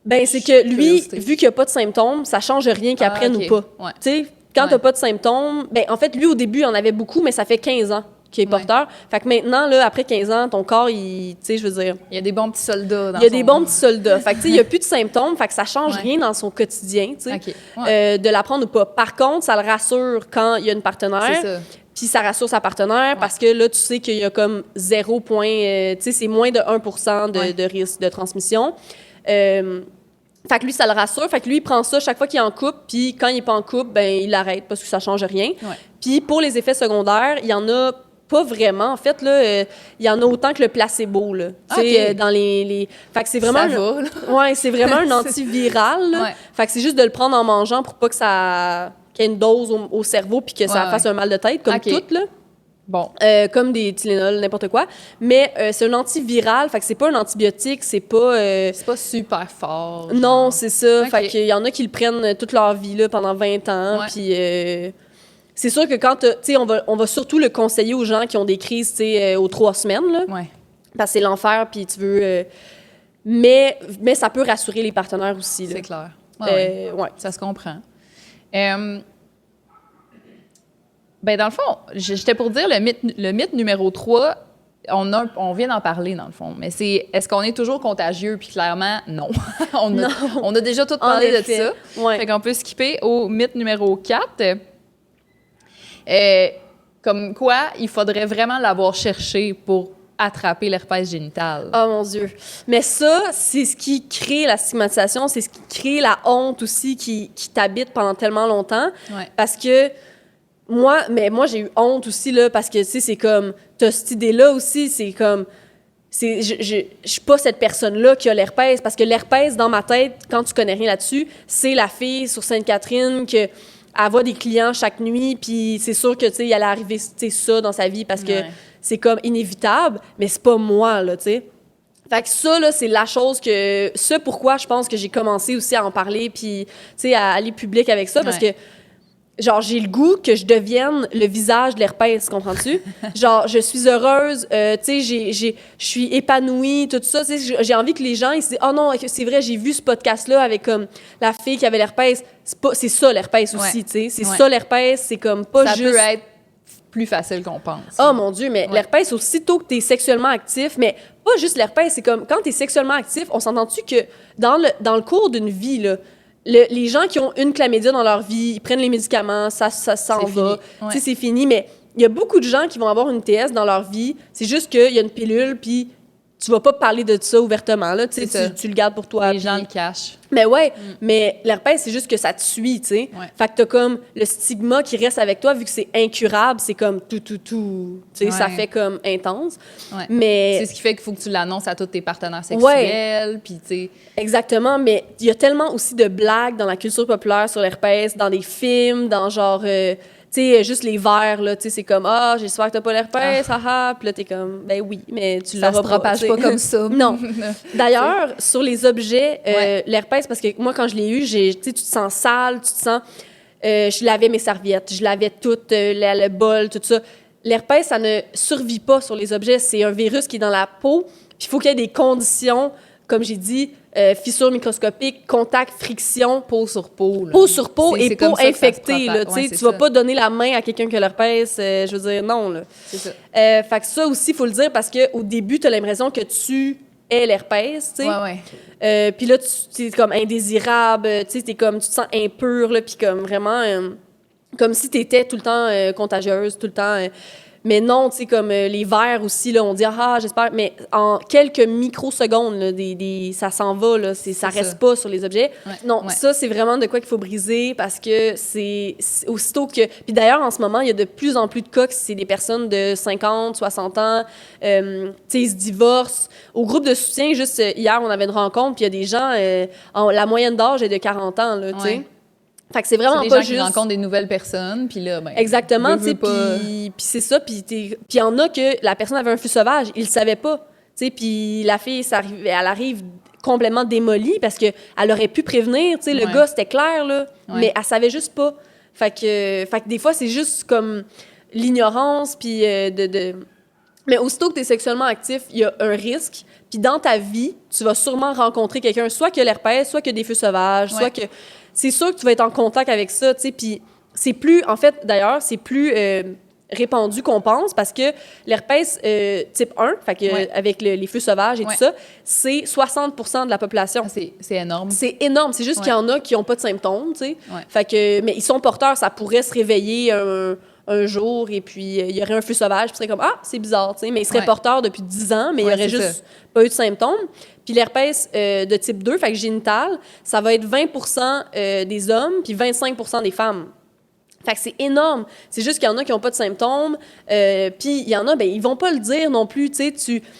Ben c'est que lui, vu qu'il n'y a pas de symptômes, ça change rien qu'il apprenne ou pas. Tu sais, quand t'as pas de symptômes, ben en fait, lui, au début, il en avait beaucoup, mais ça fait 15 ans qu'il est porteur. Fait que maintenant, là, après 15 ans, ton corps, tu sais, je veux dire... Il y a des bons petits soldats Il y a des bons petits soldats. Fait que, tu sais, il n'y a plus de symptômes, fait que ça change rien dans son quotidien, tu sais, de l'apprendre ou pas. Par contre, ça le rassure quand il y a une partenaire. C'est ça. puis ça rassure sa partenaire parce que là, tu sais qu'il y a comme 0 point... tu sais, c'est moins de 1% de risque de transmission. Fait que lui, ça le rassure. Fait que lui, il prend ça chaque fois qu'il est en couple, puis quand il n'est pas en couple, ben il l'arrête parce que ça change rien. Puis pour les effets secondaires, il y en a pas vraiment. En fait, là, il y en a autant que le placebo, là. Tu sais, dans les... Fait que c'est vraiment... Ça va, là. Ouais, c'est vraiment un antiviral, là. Fait que c'est juste de le prendre en mangeant pour pas que ça... qu'il y ait une dose au cerveau puis que ça fasse un mal de tête, comme tout, là. Bon. Comme des Tylenol, n'importe quoi. Mais c'est un antiviral, fait que c'est pas un antibiotique, c'est pas... C'est pas super fort. Non, c'est ça. Fait qu'il y en a qui le prennent toute leur vie, là, pendant 20 ans, puis... c'est sûr que quand tu sais, on va surtout le conseiller aux gens qui ont des crises, tu sais, aux 3 semaines, là. Parce que c'est l'enfer, puis tu veux... mais ça peut rassurer les partenaires aussi, là. C'est clair. Ça se comprend. Ben dans le fond, j'étais pour dire le mythe numéro 3, on vient d'en parler, dans le fond. Mais c'est, est-ce qu'on est toujours contagieux? Puis clairement, non. on a déjà tout parlé de ça. Fait qu'on peut skipper au mythe numéro 4. Comme quoi, il faudrait vraiment l'avoir cherché pour attraper l'herpès génital. Oh mon Dieu. Mais ça, c'est ce qui crée la stigmatisation, c'est ce qui crée la honte aussi qui t'habite pendant tellement longtemps. Parce que moi, j'ai eu honte aussi, là, parce que, tu sais, c'est comme, t'as cette idée-là aussi, c'est comme, je suis pas cette personne-là qui a l'herpès, parce que l'herpès, dans ma tête, quand tu connais rien là-dessus, c'est la fille sur Sainte-Catherine que elle voit des clients chaque nuit, puis c'est sûr que, tu sais, il allait arriver, tu sais, ça dans sa vie, parce que c'est comme inévitable, mais c'est pas moi, là, tu sais. Fait que ça, là, c'est la chose que... Ça, pourquoi je pense que j'ai commencé aussi à en parler, puis, tu sais, à aller public avec ça, parce que, genre, j'ai le goût que je devienne le visage de l'herpès, comprends-tu? Genre, je suis heureuse, tu sais, je suis épanouie, tout ça. Tu sais, j'ai envie que les gens, ils se disent « Oh non, c'est vrai, j'ai vu ce podcast-là avec comme la fille qui avait l'herpès. » C'est ça, l'herpès aussi, tu sais. C'est ça, l'herpès, c'est comme pas ça juste... Ça peut être plus facile qu'on pense. Oh mon Dieu, mais l'herpès, aussitôt que t'es sexuellement actif, mais pas juste l'herpès, c'est comme quand t'es sexuellement actif, on s'entend-tu que dans le cours d'une vie, là, les gens qui ont une chlamydia dans leur vie, ils prennent les médicaments, ça s'en va, tu sais, c'est fini, mais il y a beaucoup de gens qui vont avoir une TS dans leur vie, c'est juste qu'il y a une pilule, puis tu vas pas parler de ça ouvertement, là, tu sais, tu le gardes pour toi. Les gens le cachent. Mais mais l'herpès, c'est juste que ça te suit, tu sais. Fait que t'as comme le stigma qui reste avec toi, vu que c'est incurable, c'est comme tout, tu sais, ça fait comme intense. Mais... C'est ce qui fait qu'il faut que tu l'annonces à tous tes partenaires sexuels, puis tu sais... Exactement, mais il y a tellement aussi de blagues dans la culture populaire sur l'herpès, dans des films, dans genre... tu sais, juste les vers, là, tu sais, c'est comme « Ah, j'espère que t'as pas l'herpès, haha! » Puis là, t'es comme « Ben oui, mais tu l'auras pas. » Ça se propage pas comme ça. Non. D'ailleurs, sur les objets, l'herpès, parce que moi, quand je l'ai eu, tu sais, tu te sens sale, tu te sens... je lavais mes serviettes, je lavais tout, le bol, tout ça. L'herpès, ça ne survit pas sur les objets. C'est un virus qui est dans la peau, puis il faut qu'il y ait des conditions, comme j'ai dit, fissures microscopiques, contact, friction. Peau sur peau. Là. Peau sur peau et peau infectée. Là, tu vas pas donner la main à quelqu'un qui a l'herpès. Je veux dire, non. Là. C'est ça. Fait que ça aussi, il faut le dire parce qu'au début, tu as l'impression que tu es l'herpès. Tu sais. Puis là, tu es comme indésirable. Tu sais, tu te sens impur. Puis comme vraiment, comme si tu étais tout le temps contagieuse, tout le temps... mais non, tu sais, comme les vers aussi, là, on dit « Ah, j'espère... » Mais en quelques microsecondes, là, ça s'en va, là, ça reste pas sur les objets. Non, ça, c'est vraiment de quoi qu'il faut briser parce que c'est aussitôt que... Puis d'ailleurs, en ce moment, il y a de plus en plus de cas que c'est des personnes de 50, 60 ans, tu sais, ils se divorcent. Au groupe de soutien, juste hier, on avait une rencontre, puis il y a des gens... la moyenne d'âge est de 40 ans, là, tu sais. Fait que c'est vraiment pas juste... des gens qui rencontrent des nouvelles personnes, puis là, ben... Exactement, tu sais, puis c'est ça, puis il y en a que la personne avait un fût sauvage, il le savait pas, tu sais, puis la fille, elle arrive complètement démolie parce que elle aurait pu prévenir, tu sais, le gars, c'était clair, là, mais elle savait juste pas. Fait que des fois, c'est juste comme l'ignorance, puis Mais aussitôt que tu es sexuellement actif, il y a un risque, puis dans ta vie, tu vas sûrement rencontrer quelqu'un, soit qui a l'herpès, soit qui a des fûts sauvages, soit que... C'est sûr que tu vas être en contact avec ça, tu sais, puis c'est plus... En fait, d'ailleurs, c'est plus répandu qu'on pense parce que l'herpès type 1, fait que, avec les fûts sauvages et tout ça, c'est 60% de la population. C'est énorme. C'est énorme. C'est juste qu'il y en a qui n'ont pas de symptômes, tu sais. Fait que... Mais ils sont porteurs, ça pourrait se réveiller un un jour et puis il y aurait un feu sauvage, puis serait comme « Ah, c'est bizarre », tu sais, mais il serait porteur depuis 10 ans, mais il aurait juste pas eu de symptômes. Puis l'herpès de type 2, fait que génital, ça va être 20% des hommes puis 25% des femmes. Fait que c'est énorme. C'est juste qu'il y en a qui n'ont pas de symptômes. Puis il y en a, ben ils vont pas le dire non plus.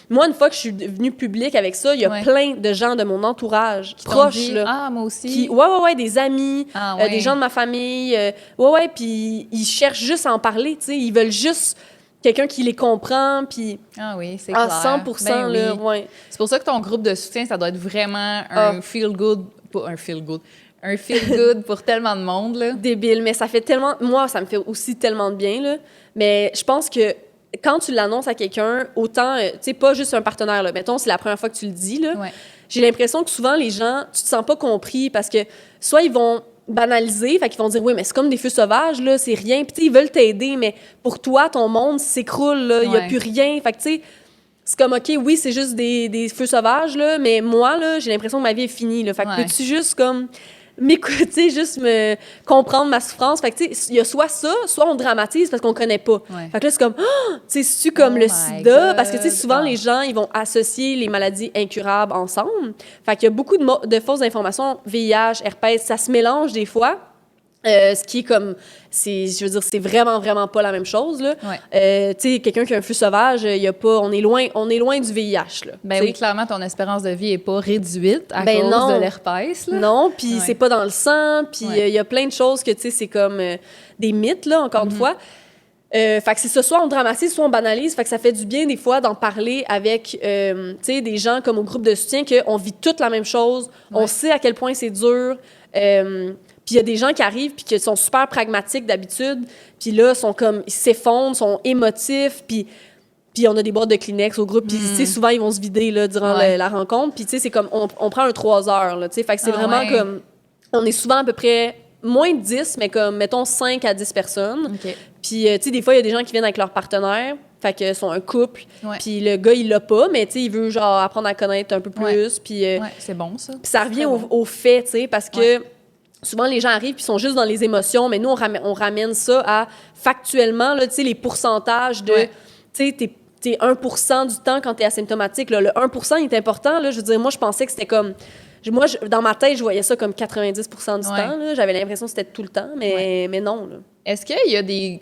Moi, une fois que je suis devenue publique avec ça, il y a plein de gens de mon entourage proches. Là, ah, moi aussi. Ouais, des amis, des gens de ma famille. Puis ils cherchent juste à en parler. Ils veulent juste quelqu'un qui les comprend. Puis ah oui, c'est clair. 100%. Ben, là, oui. C'est pour ça que ton groupe de soutien, ça doit être vraiment un feel-good. Pas un feel-good. Un feel-good pour tellement de monde, là. Débile, mais ça fait tellement... Moi, ça me fait aussi tellement de bien, là. Mais je pense que quand tu l'annonces à quelqu'un, autant... tu sais, pas juste un partenaire, là. Mettons, c'est la première fois que tu le dis, là. Ouais. J'ai l'impression que souvent, les gens, tu te sens pas compris parce que soit ils vont banaliser, fait qu'ils vont dire « Oui, mais c'est comme des feux sauvages, là, c'est rien. » Puis tu sais, ils veulent t'aider, mais pour toi, ton monde s'écroule, là. Il y a plus rien. Fait que tu sais... C'est comme, OK, oui, c'est juste des feux sauvages, là, mais moi, là, j'ai l'impression que ma vie est finie, là. Fait que peux-tu juste, comme... m'écouter, juste me comprendre ma souffrance. Fait que, tu sais, il y a soit ça, soit on dramatise parce qu'on connaît pas. Fait que là, c'est comme, tu sais, c'est-tu comme le sida? Parce que, tu sais, souvent, les gens, ils vont associer les maladies incurables ensemble. Fait qu'il y a beaucoup de fausses informations, VIH, herpès, ça se mélange des fois. Ce qui est comme, je veux dire, c'est vraiment, vraiment pas la même chose, là. Tu sais, quelqu'un qui a un feu sauvage, on est loin du VIH, là. Ben oui, clairement, ton espérance de vie est pas réduite à cause de l'herpès, là. Non, puis c'est pas dans le sang, puis il y a plein de choses que, tu sais, c'est comme des mythes, là, encore une fois. Fait que c'est ça, soit on dramatise, soit on banalise. Fait que ça fait du bien, des fois, d'en parler avec, tu sais, des gens comme au groupe de soutien, qu'on vit toute la même chose, on sait à quel point c'est dur, puis il y a des gens qui arrivent puis qui sont super pragmatiques d'habitude, puis là, ils s'effondrent, sont émotifs, puis on a des boîtes de Kleenex au groupe, puis tu sais, souvent, ils vont se vider là, durant la rencontre, puis tu sais, c'est comme, on prend un 3 heures, là, tu sais, fait que c'est vraiment comme, on est souvent à peu près moins de 10, mais comme, mettons, 5 à 10 personnes. Puis, tu sais, des fois, il y a des gens qui viennent avec leur partenaire, fait que sont un couple, puis le gars, il l'a pas, mais tu sais, il veut, genre, apprendre à connaître un peu plus, puis... c'est bon, ça. Puis ça revient au fait, tu sais, parce que... Souvent, les gens arrivent puis sont juste dans les émotions, mais nous, on ramène ça à factuellement, là, tu sais, les pourcentages de... Tu sais, t'es 1% du temps quand t'es asymptomatique. Là. Le 1% il est important. Là, je veux dire, moi, je pensais que c'était comme... Moi, dans ma tête, je voyais ça comme 90% du temps. Là. J'avais l'impression que c'était tout le temps, mais non. Là. Est-ce qu'il y a des...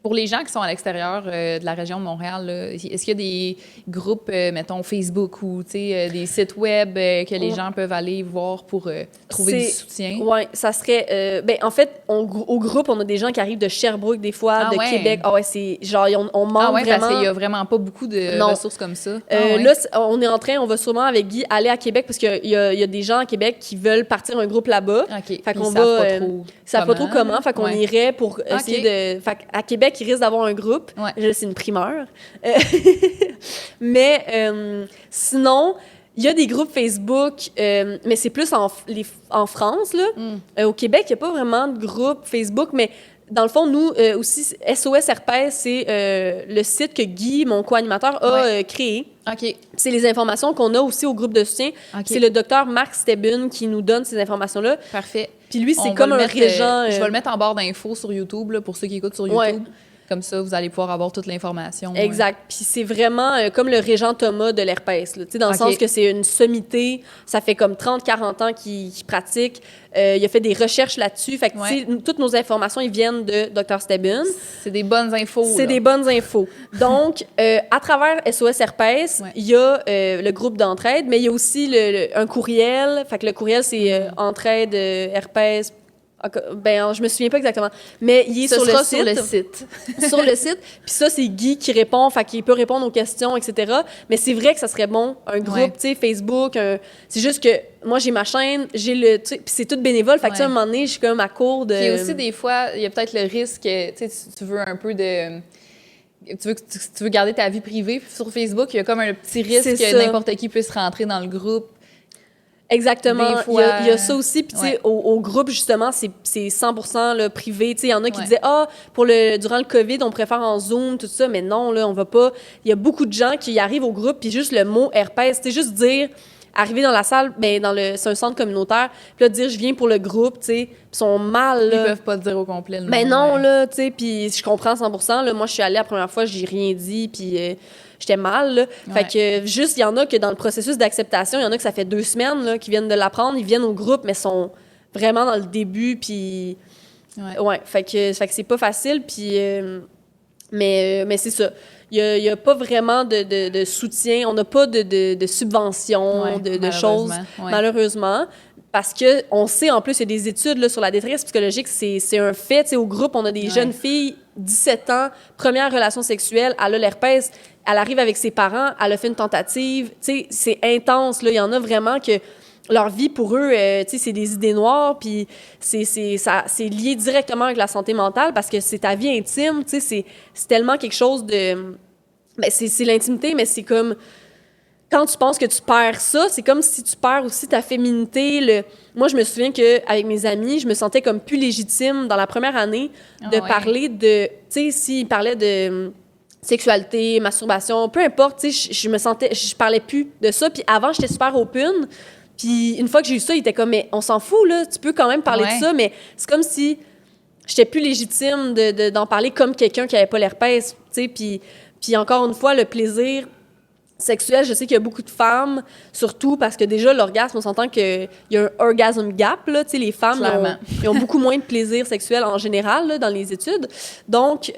Pour les gens qui sont à l'extérieur de la région de Montréal, là, est-ce qu'il y a des groupes, mettons, Facebook ou des sites web que les gens peuvent aller voir pour trouver du soutien? Oui, ça serait... en fait, au groupe, on a des gens qui arrivent de Sherbrooke, des fois, Québec. Ah ouais, c'est genre, on manque vraiment... parce qu'il y a vraiment pas beaucoup de ressources comme ça. Là, on va sûrement avec Guy aller à Québec parce qu'il y a des gens à Québec qui veulent partir un groupe là-bas. OK. Fait qu'on ils savent pas trop comment. Fait qu'on irait pour essayer de... Fait à Québec, il risque d'avoir un groupe. C'est une primeur. Mais sinon, il y a des groupes Facebook, mais c'est plus en France. Là. Au Québec, il n'y a pas vraiment de groupe Facebook, mais dans le fond, nous aussi, SOS Herpès, c'est le site que Guy, mon co-animateur, a créé. OK. C'est les informations qu'on a aussi au groupe de soutien. Okay. C'est le docteur Marc Stebun qui nous donne ces informations-là. Parfait. Puis lui, c'est comme un régent... je vais le mettre en barre d'infos sur YouTube, là, pour ceux qui écoutent sur YouTube. Comme ça, vous allez pouvoir avoir toute l'information. Exact. Puis c'est vraiment comme le régent Thomas de l'herpès. Dans le sens que c'est une sommité. Ça fait comme 30-40 ans qu'il pratique. Il a fait des recherches là-dessus. Fait que toutes nos informations, ils viennent de Dr. Stebun. C'est des bonnes infos. C'est des bonnes infos. Donc, à travers SOS Herpès, il y a le groupe d'entraide, mais il y a aussi un courriel. Fait que le courriel, c'est entraide herpès. Ben, je me souviens pas exactement, mais il est sur le site. Sur le site. Puis ça, c'est Guy qui répond, fait qu'il peut répondre aux questions, etc. Mais c'est vrai que ça serait bon, un groupe, tu sais, Facebook. C'est juste que moi, j'ai ma chaîne, puis c'est tout bénévole. Fait que, à un moment donné, je suis comme à court de... Puis aussi, des fois, il y a peut-être le risque, tu sais, tu veux un peu de... Tu veux garder ta vie privée. Puis sur Facebook, il y a comme un petit risque que n'importe qui puisse rentrer dans le groupe. Exactement. Fois, il y a ça aussi. Puis, tu sais, au groupe, justement, c'est 100% là, privé. Tu sais, il y en a qui disaient, durant le COVID, on préfère en Zoom, tout ça. Mais non, là, on va pas. Il y a beaucoup de gens qui arrivent au groupe, puis juste le mot herpès, c'est juste dire, arriver dans la salle, c'est un centre communautaire, puis là, dire je viens pour le groupe, tu sais, ils sont mal, là. Ils peuvent pas te dire au complet. Non, là, tu sais, puis je comprends 100%, là. Moi, je suis allée la première fois, j'ai rien dit, puis j'étais mal, là. Fait que juste, il y en a que dans le processus d'acceptation, il y en a que ça fait 2 semaines, là, qui viennent de l'apprendre, ils viennent au groupe, mais sont vraiment dans le début, puis... fait que c'est pas facile, puis... mais c'est ça. Il n'y a pas vraiment de soutien. On n'a pas de subventions, de choses, malheureusement. Parce qu'on sait, en plus, il y a des études là, sur la détresse psychologique. C'est un fait. T'sais, au groupe, on a des jeunes filles, 17 ans, première relation sexuelle, elle a l'herpès, elle arrive avec ses parents, elle a fait une tentative. T'sais, c'est intense. Là. Il y en a vraiment que leur vie, pour eux, c'est des idées noires, puis c'est lié directement avec la santé mentale parce que c'est ta vie intime, c'est tellement quelque chose de... c'est l'intimité, mais c'est comme... Quand tu penses que tu perds ça, c'est comme si tu perds aussi ta féminité. Moi, je me souviens qu'avec mes amis, je me sentais comme plus légitime dans la première année de parler de... Tu sais, s'ils parlaient de sexualité, masturbation, peu importe, tu sais, je parlais plus de ça. Puis avant, j'étais super open. Puis une fois que j'ai eu ça, il était comme, mais on s'en fout, là, tu peux quand même parler de ça, mais c'est comme si j'étais plus légitime d'en parler comme quelqu'un qui avait pas l'herpès, tu sais, puis encore une fois, le plaisir sexuel, je sais qu'il y a beaucoup de femmes, surtout parce que déjà, l'orgasme, on s'entend qu'il y a un orgasm gap, là, tu sais, les femmes, ils ont beaucoup moins de plaisir sexuel en général, là, dans les études. Donc,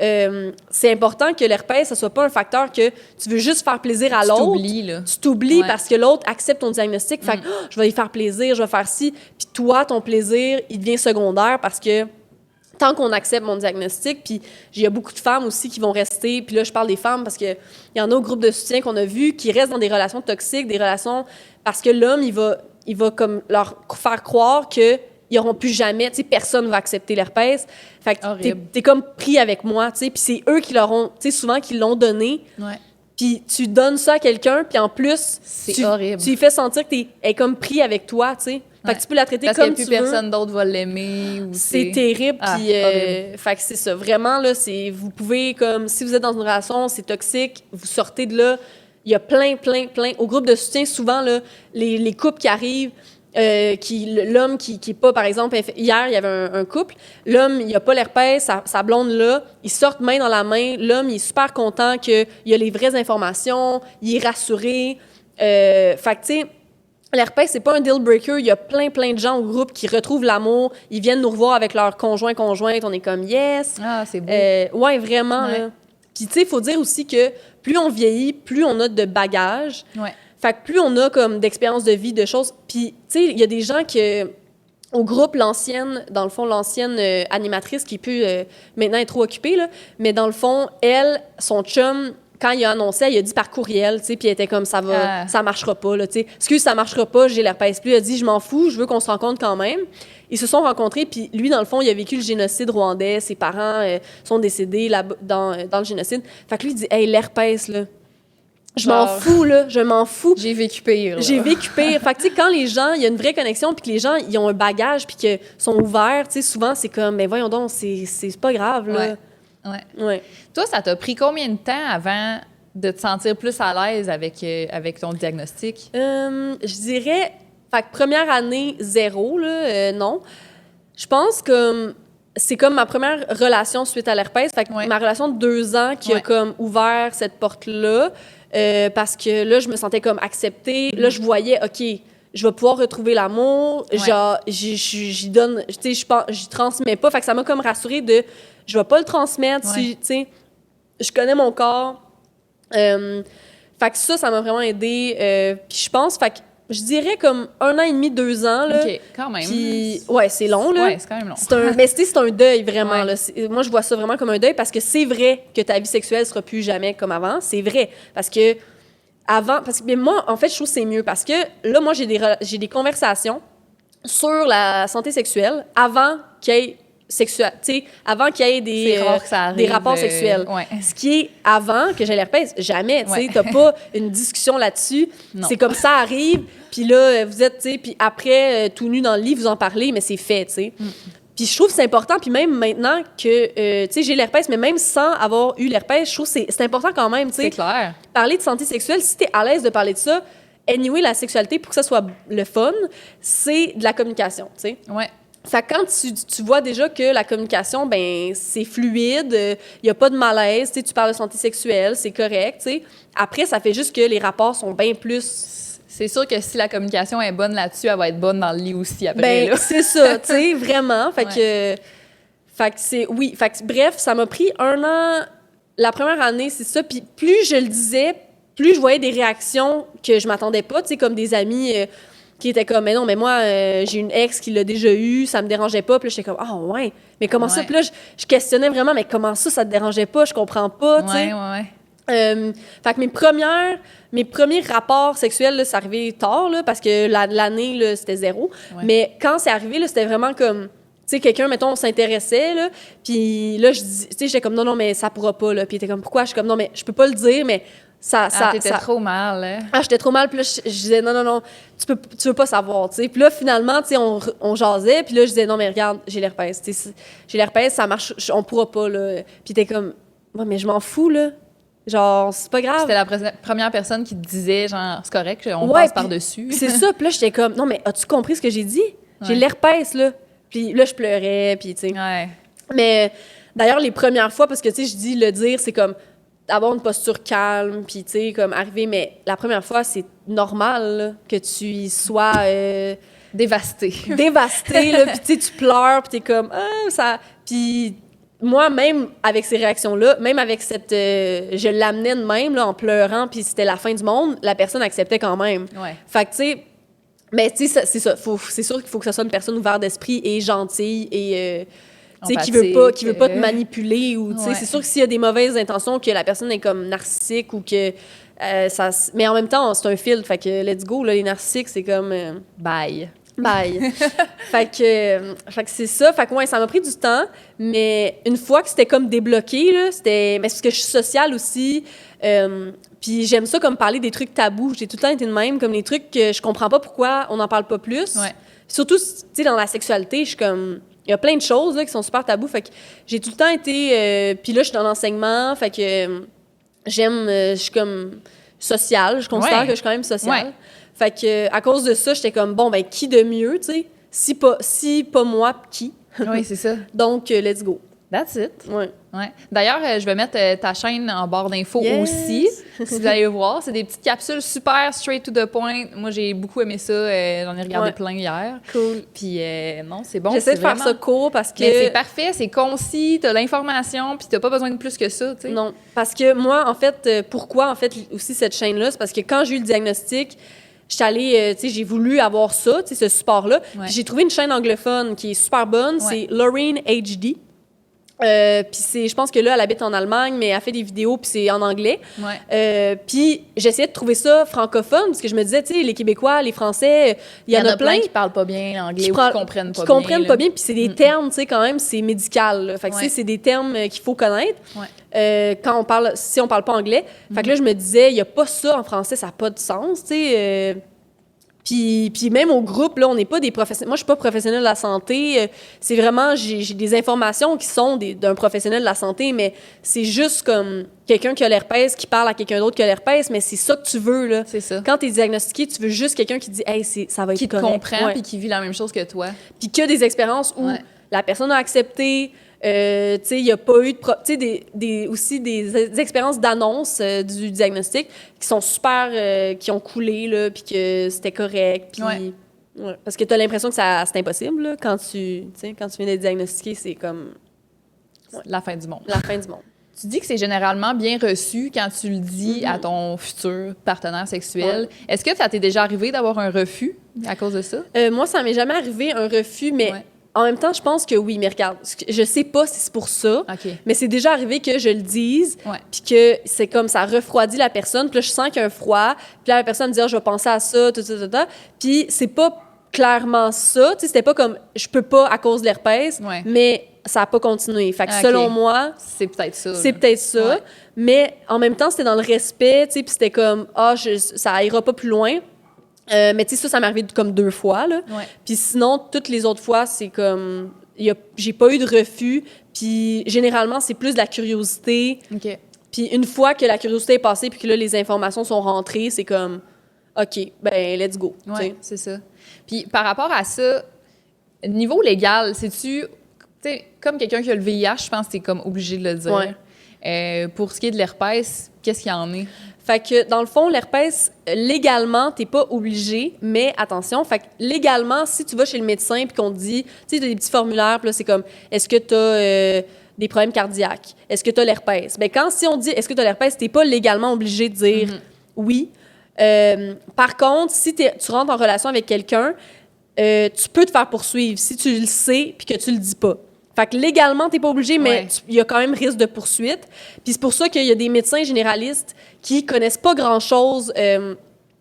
c'est important que l'herpès, ça soit pas un facteur que tu veux juste faire plaisir à l'autre. Tu t'oublies parce que l'autre accepte ton diagnostic, fait que je vais y faire plaisir, je vais faire ci, puis toi, ton plaisir, il devient secondaire parce que tant qu'on accepte mon diagnostic, puis il y a beaucoup de femmes aussi qui vont rester, puis là, je parle des femmes parce qu'il y en a au groupe de soutien qu'on a vu qui restent dans des relations toxiques, des relations... Parce que l'homme, il va comme leur faire croire qu'ils n'auront plus jamais... Tu sais, personne ne va accepter l'herpès. Fait que t'es comme pris avec moi, tu sais, puis c'est eux qui l'auront... Tu sais, souvent, qui l'ont donné. Puis tu donnes ça à quelqu'un, puis en plus, tu lui fais sentir que t'es comme pris avec toi, tu sais. Fait que tu peux la traiter comme tu veux. Parce que plus personne d'autre va l'aimer. C'est terrible. Puis, fait que c'est ça. Vraiment, là, vous pouvez, comme, si vous êtes dans une relation, c'est toxique, vous sortez de là. Il y a plein. Au groupe de soutien, souvent, là, les couples qui arrivent, l'homme qui est pas, par exemple, hier, il y avait un couple, l'homme, il a pas l'herpès, sa blonde là, ils sortent main dans la main, l'homme, il est super content qu'il y a les vraies informations, il est rassuré. Fait que, tu sais, l'herpès, c'est pas un deal breaker. Il y a plein de gens au groupe qui retrouvent l'amour. Ils viennent nous revoir avec leur conjointe. On est comme yes. Ah, c'est beau. Ouais, vraiment. Là. Puis, tu sais, il faut dire aussi que plus on vieillit, plus on a de bagages. Fait que plus on a comme d'expérience de vie, de choses. Puis, tu sais, il y a des gens au groupe, l'ancienne animatrice qui peut maintenant être trop occupée, là, mais dans le fond, elle, son chum, quand il a annoncé, il a dit par courriel, tu sais, puis elle était comme, ça marchera pas, là, tu sais. Excuse, ça marchera pas, j'ai l'herpès plus. Il a dit, je m'en fous, je veux qu'on se rencontre quand même. Ils se sont rencontrés, puis lui, dans le fond, il a vécu le génocide rwandais. Ses parents sont décédés là, dans le génocide. Fait que lui, il dit, hey, l'herpès, là, je m'en fous, là, je m'en fous. J'ai vécu pire. J'ai vécu pire. Fait que, tu sais, quand les gens, il y a une vraie connexion, puis que les gens, ils ont un bagage, puis qu'ils sont ouverts, tu sais, souvent, c'est comme, mais voyons donc, c'est pas grave, là. Ouais. Toi, ça t'a pris combien de temps avant de te sentir plus à l'aise avec ton diagnostic? Je dirais, fait que première année, 0, là, non. Je pense que c'est comme ma première relation suite à l'herpès. Fait que ma relation de 2 ans qui a comme ouvert cette porte-là, parce que là, je me sentais comme acceptée. Là, je voyais, OK, je vais pouvoir retrouver l'amour. Genre, j'y donne, tu sais, j'y transmets pas. Fait que ça m'a comme rassurée de, je vais pas le transmettre, tu sais. Je connais mon corps. Fait que ça m'a vraiment aidée. Puis je pense, fait que je dirais comme 1 an et demi, 2 ans, là. OK, quand même. Puis, ouais, c'est long, là. Ouais, c'est quand même long. Mais c'est un deuil, vraiment, là. Moi, je vois ça vraiment comme un deuil parce que c'est vrai que ta vie sexuelle sera plus jamais comme avant. C'est vrai. Parce que mais moi, en fait, je trouve que c'est mieux parce que là, moi, j'ai des conversations sur la santé sexuelle avant qu'il y ait avant qu'il y ait des rapports sexuels. Ce qui est avant que j'ai l'herpès, jamais, tu sais, t'as pas une discussion là-dessus. C'est comme ça arrive, puis là, vous êtes, tu sais, puis après, tout nu dans le lit, vous en parlez, mais c'est fait, tu sais. Puis je trouve que c'est important, puis même maintenant que, tu sais, j'ai l'herpès, mais même sans avoir eu l'herpès, je trouve que c'est important quand même, tu sais. C'est clair. Parler de santé sexuelle, si t'es à l'aise de parler de ça, anyway, la sexualité, pour que ça soit le fun, c'est de la communication, tu sais. Ouais. Fait que quand tu vois déjà que la communication, ben c'est fluide, il y a pas de malaise, tu sais, tu parles de santé sexuelle, c'est correct, tu sais. Après, ça fait juste que les rapports sont bien plus... C'est sûr que si la communication est bonne là-dessus, elle va être bonne dans le lit aussi après, Ben, là. c'est ça, tu sais, vraiment. Fait que c'est... Oui, fait que bref, ça m'a pris 1 an. La première année, c'est ça. Puis plus je le disais, plus je voyais des réactions que je m'attendais pas, tu sais, comme des amis... qui était comme, mais non, mais moi, j'ai une ex qui l'a déjà eu, ça me dérangeait pas. Puis là, j'étais comme, ah ouais, mais comment ça? Puis là, je questionnais vraiment, mais comment ça te dérangeait pas? Je comprends pas, tu sais. Fait que mes premiers rapports sexuels, là, c'est arrivé tard, là, parce que l'année, là, c'était 0. Ouais. Mais quand c'est arrivé, là, c'était vraiment comme, tu sais, quelqu'un, mettons, on s'intéressait, là, puis là, tu sais, j'étais comme, non, mais ça pourra pas, là. Puis il était comme, pourquoi? Je suis comme, non, mais je peux pas le dire, mais... t'étais trop mal, hein? Ah, j'étais trop mal, puis là, je disais, non, tu veux pas savoir, tu sais. Puis là, finalement, tu sais, on jasait, puis là, je disais, non, mais regarde, j'ai l'herpès, tu sais, j'ai l'herpès, ça marche, on pourra pas, là. Puis t'es comme, ouais, mais je m'en fous, là. Genre, c'est pas grave. C'était la première personne qui te disait, genre, c'est correct, on passe par-dessus. C'est ça, puis là, j'étais comme, non, mais as-tu compris ce que j'ai dit? J'ai l'herpès, là. Puis là, je pleurais, puis tu sais. Ouais. Mais d'ailleurs, les premières fois, parce que, tu sais, je dis le dire, c'est comme... avoir une posture calme, puis, tu sais, comme arriver, mais la première fois, c'est normal là, que tu y sois... dévastée. Dévastée, là, puis tu sais, tu pleures, puis t'es comme... Ah, ça... Puis moi, même avec ces réactions-là, même avec cette... je l'amenais de même, là, en pleurant, puis c'était la fin du monde, la personne acceptait quand même. Ouais. Fait que, tu sais... Mais, tu sais, c'est ça. C'est sûr qu'il faut que ce soit une personne ouverte d'esprit et gentille et... tu sais, qui veut pas te manipuler ou, tu sais, c'est sûr que s'il y a des mauvaises intentions, que la personne est comme narcissique ou que ça... Mais en même temps, c'est un filtre, fait que let's go, là, les narcissiques, c'est comme... Bye. Fait que c'est ça. Fait que, ouais, ça m'a pris du temps, mais une fois que c'était comme débloqué, là, c'était... Mais c'est parce que je suis sociale aussi, puis j'aime ça comme parler des trucs tabous. J'ai tout le temps été de même, comme les trucs que je comprends pas pourquoi on n'en parle pas plus. Ouais. Surtout, tu sais, dans la sexualité, je suis comme... Il y a plein de choses là, qui sont super tabous. Fait que j'ai tout le temps été... puis là, je suis dans l'enseignement. Fait que je suis comme sociale. Je considère que je suis quand même sociale. Ouais. Fait que à cause de ça, j'étais comme, bon, ben qui de mieux, tu sais? Si pas moi, qui? Oui, c'est ça. Donc, let's go. That's it. Ouais. D'ailleurs, je vais mettre ta chaîne en barre d'infos aussi. Si vous allez voir, c'est des petites capsules super straight to the point. Moi, j'ai beaucoup aimé ça. J'en ai regardé plein hier. Cool. Puis non, c'est bon. J'essaie de faire ça court parce que... Mais c'est parfait, c'est concis, t'as l'information, puis t'as pas besoin de plus que ça, tu sais. Non, parce que moi, en fait, pourquoi, en fait, aussi cette chaîne-là, c'est parce que quand j'ai eu le diagnostic, j'étais allée, tu sais, j'ai voulu avoir ça, tu sais, ce support-là. Puis j'ai trouvé une chaîne anglophone qui est super bonne, c'est Laureen HD. Puis je pense que là, elle habite en Allemagne, mais elle fait des vidéos, puis c'est en anglais. Puis j'essayais de trouver ça francophone, parce que je me disais, tu sais, les Québécois, les Français, il y en a plein qui parlent pas bien l'anglais ou qui comprennent pas bien. Puis c'est des termes, tu sais, quand même, c'est médical. Là. Fait que c'est des termes qu'il faut connaître si on parle pas anglais. Fait que là, je me disais, il y a pas ça en français, ça n'a pas de sens, tu sais. Puis même au groupe, là, on n'est pas des professionnels. Moi, je suis pas professionnelle de la santé. C'est vraiment, j'ai des informations qui sont d'un professionnel de la santé, mais c'est juste comme quelqu'un qui a l'herpès qui parle à quelqu'un d'autre qui a l'herpès, mais c'est ça que tu veux, là. C'est ça. Quand tu es diagnostiqué, tu veux juste quelqu'un qui dit « Hey, ça va être correct. » Qui te comprend puis qui vit la même chose que toi. Puis qu'il y a des expériences où la personne a accepté... tu sais, il n'y a pas eu de... Tu sais, aussi des expériences d'annonce du diagnostic qui sont super... qui ont coulé, là, puis que c'était correct. Puis... parce que tu as l'impression que c'est impossible, là, quand tu viens d'être diagnostiqué, c'est comme... La fin du monde. La fin du monde. Tu dis que c'est généralement bien reçu quand tu le dis à ton futur partenaire sexuel. Est-ce que ça t'est déjà arrivé d'avoir un refus à cause de ça? Moi, ça m'est jamais arrivé, un refus, mais... En même temps, je pense que oui, mais regarde, je sais pas si c'est pour ça, mais c'est déjà arrivé que je le dise, puis que c'est comme ça refroidit la personne, puis là, je sens qu'il y a un froid, puis là, la personne me dit « je vais penser à ça, tout, puis c'est pas clairement ça, tu sais, c'était pas comme « je peux pas à cause de l'herpès », mais ça a pas continué. Fait que selon moi... C'est peut-être ça. C'est peut-être ça, mais en même temps, c'était dans le respect, tu sais, puis c'était comme « ça ira pas plus loin ». Mais tu sais, ça m'est arrivé comme 2 fois, là. Puis sinon, toutes les autres fois, c'est comme... j'ai pas eu de refus. Puis généralement, c'est plus de la curiosité. Puis une fois que la curiosité est passée puis que là, les informations sont rentrées, c'est comme... OK, ben let's go. Oui, c'est ça. Puis par rapport à ça, niveau légal, sais-tu sais, comme quelqu'un qui a le VIH, je pense que t'es comme obligé de le dire. Ouais. Pour ce qui est de l'herpès, qu'est-ce qu'il y en est? Fait que, dans le fond, l'herpès, légalement, t'es pas obligé, mais attention, fait que légalement, si tu vas chez le médecin puis qu'on te dit, tu sais, t'as des petits formulaires, puis là, c'est comme, est-ce que t'as des problèmes cardiaques? Est-ce que t'as l'herpès? Ben si on dit, est-ce que t'as l'herpès, t'es pas légalement obligé de dire oui. Par contre, si tu rentres en relation avec quelqu'un, tu peux te faire poursuivre si tu le sais puis que tu le dis pas. Fait que légalement, t'es pas obligé, mais il y a quand même risque de poursuite. Puis c'est pour ça qu'il y a des médecins généralistes qui connaissent pas grand-chose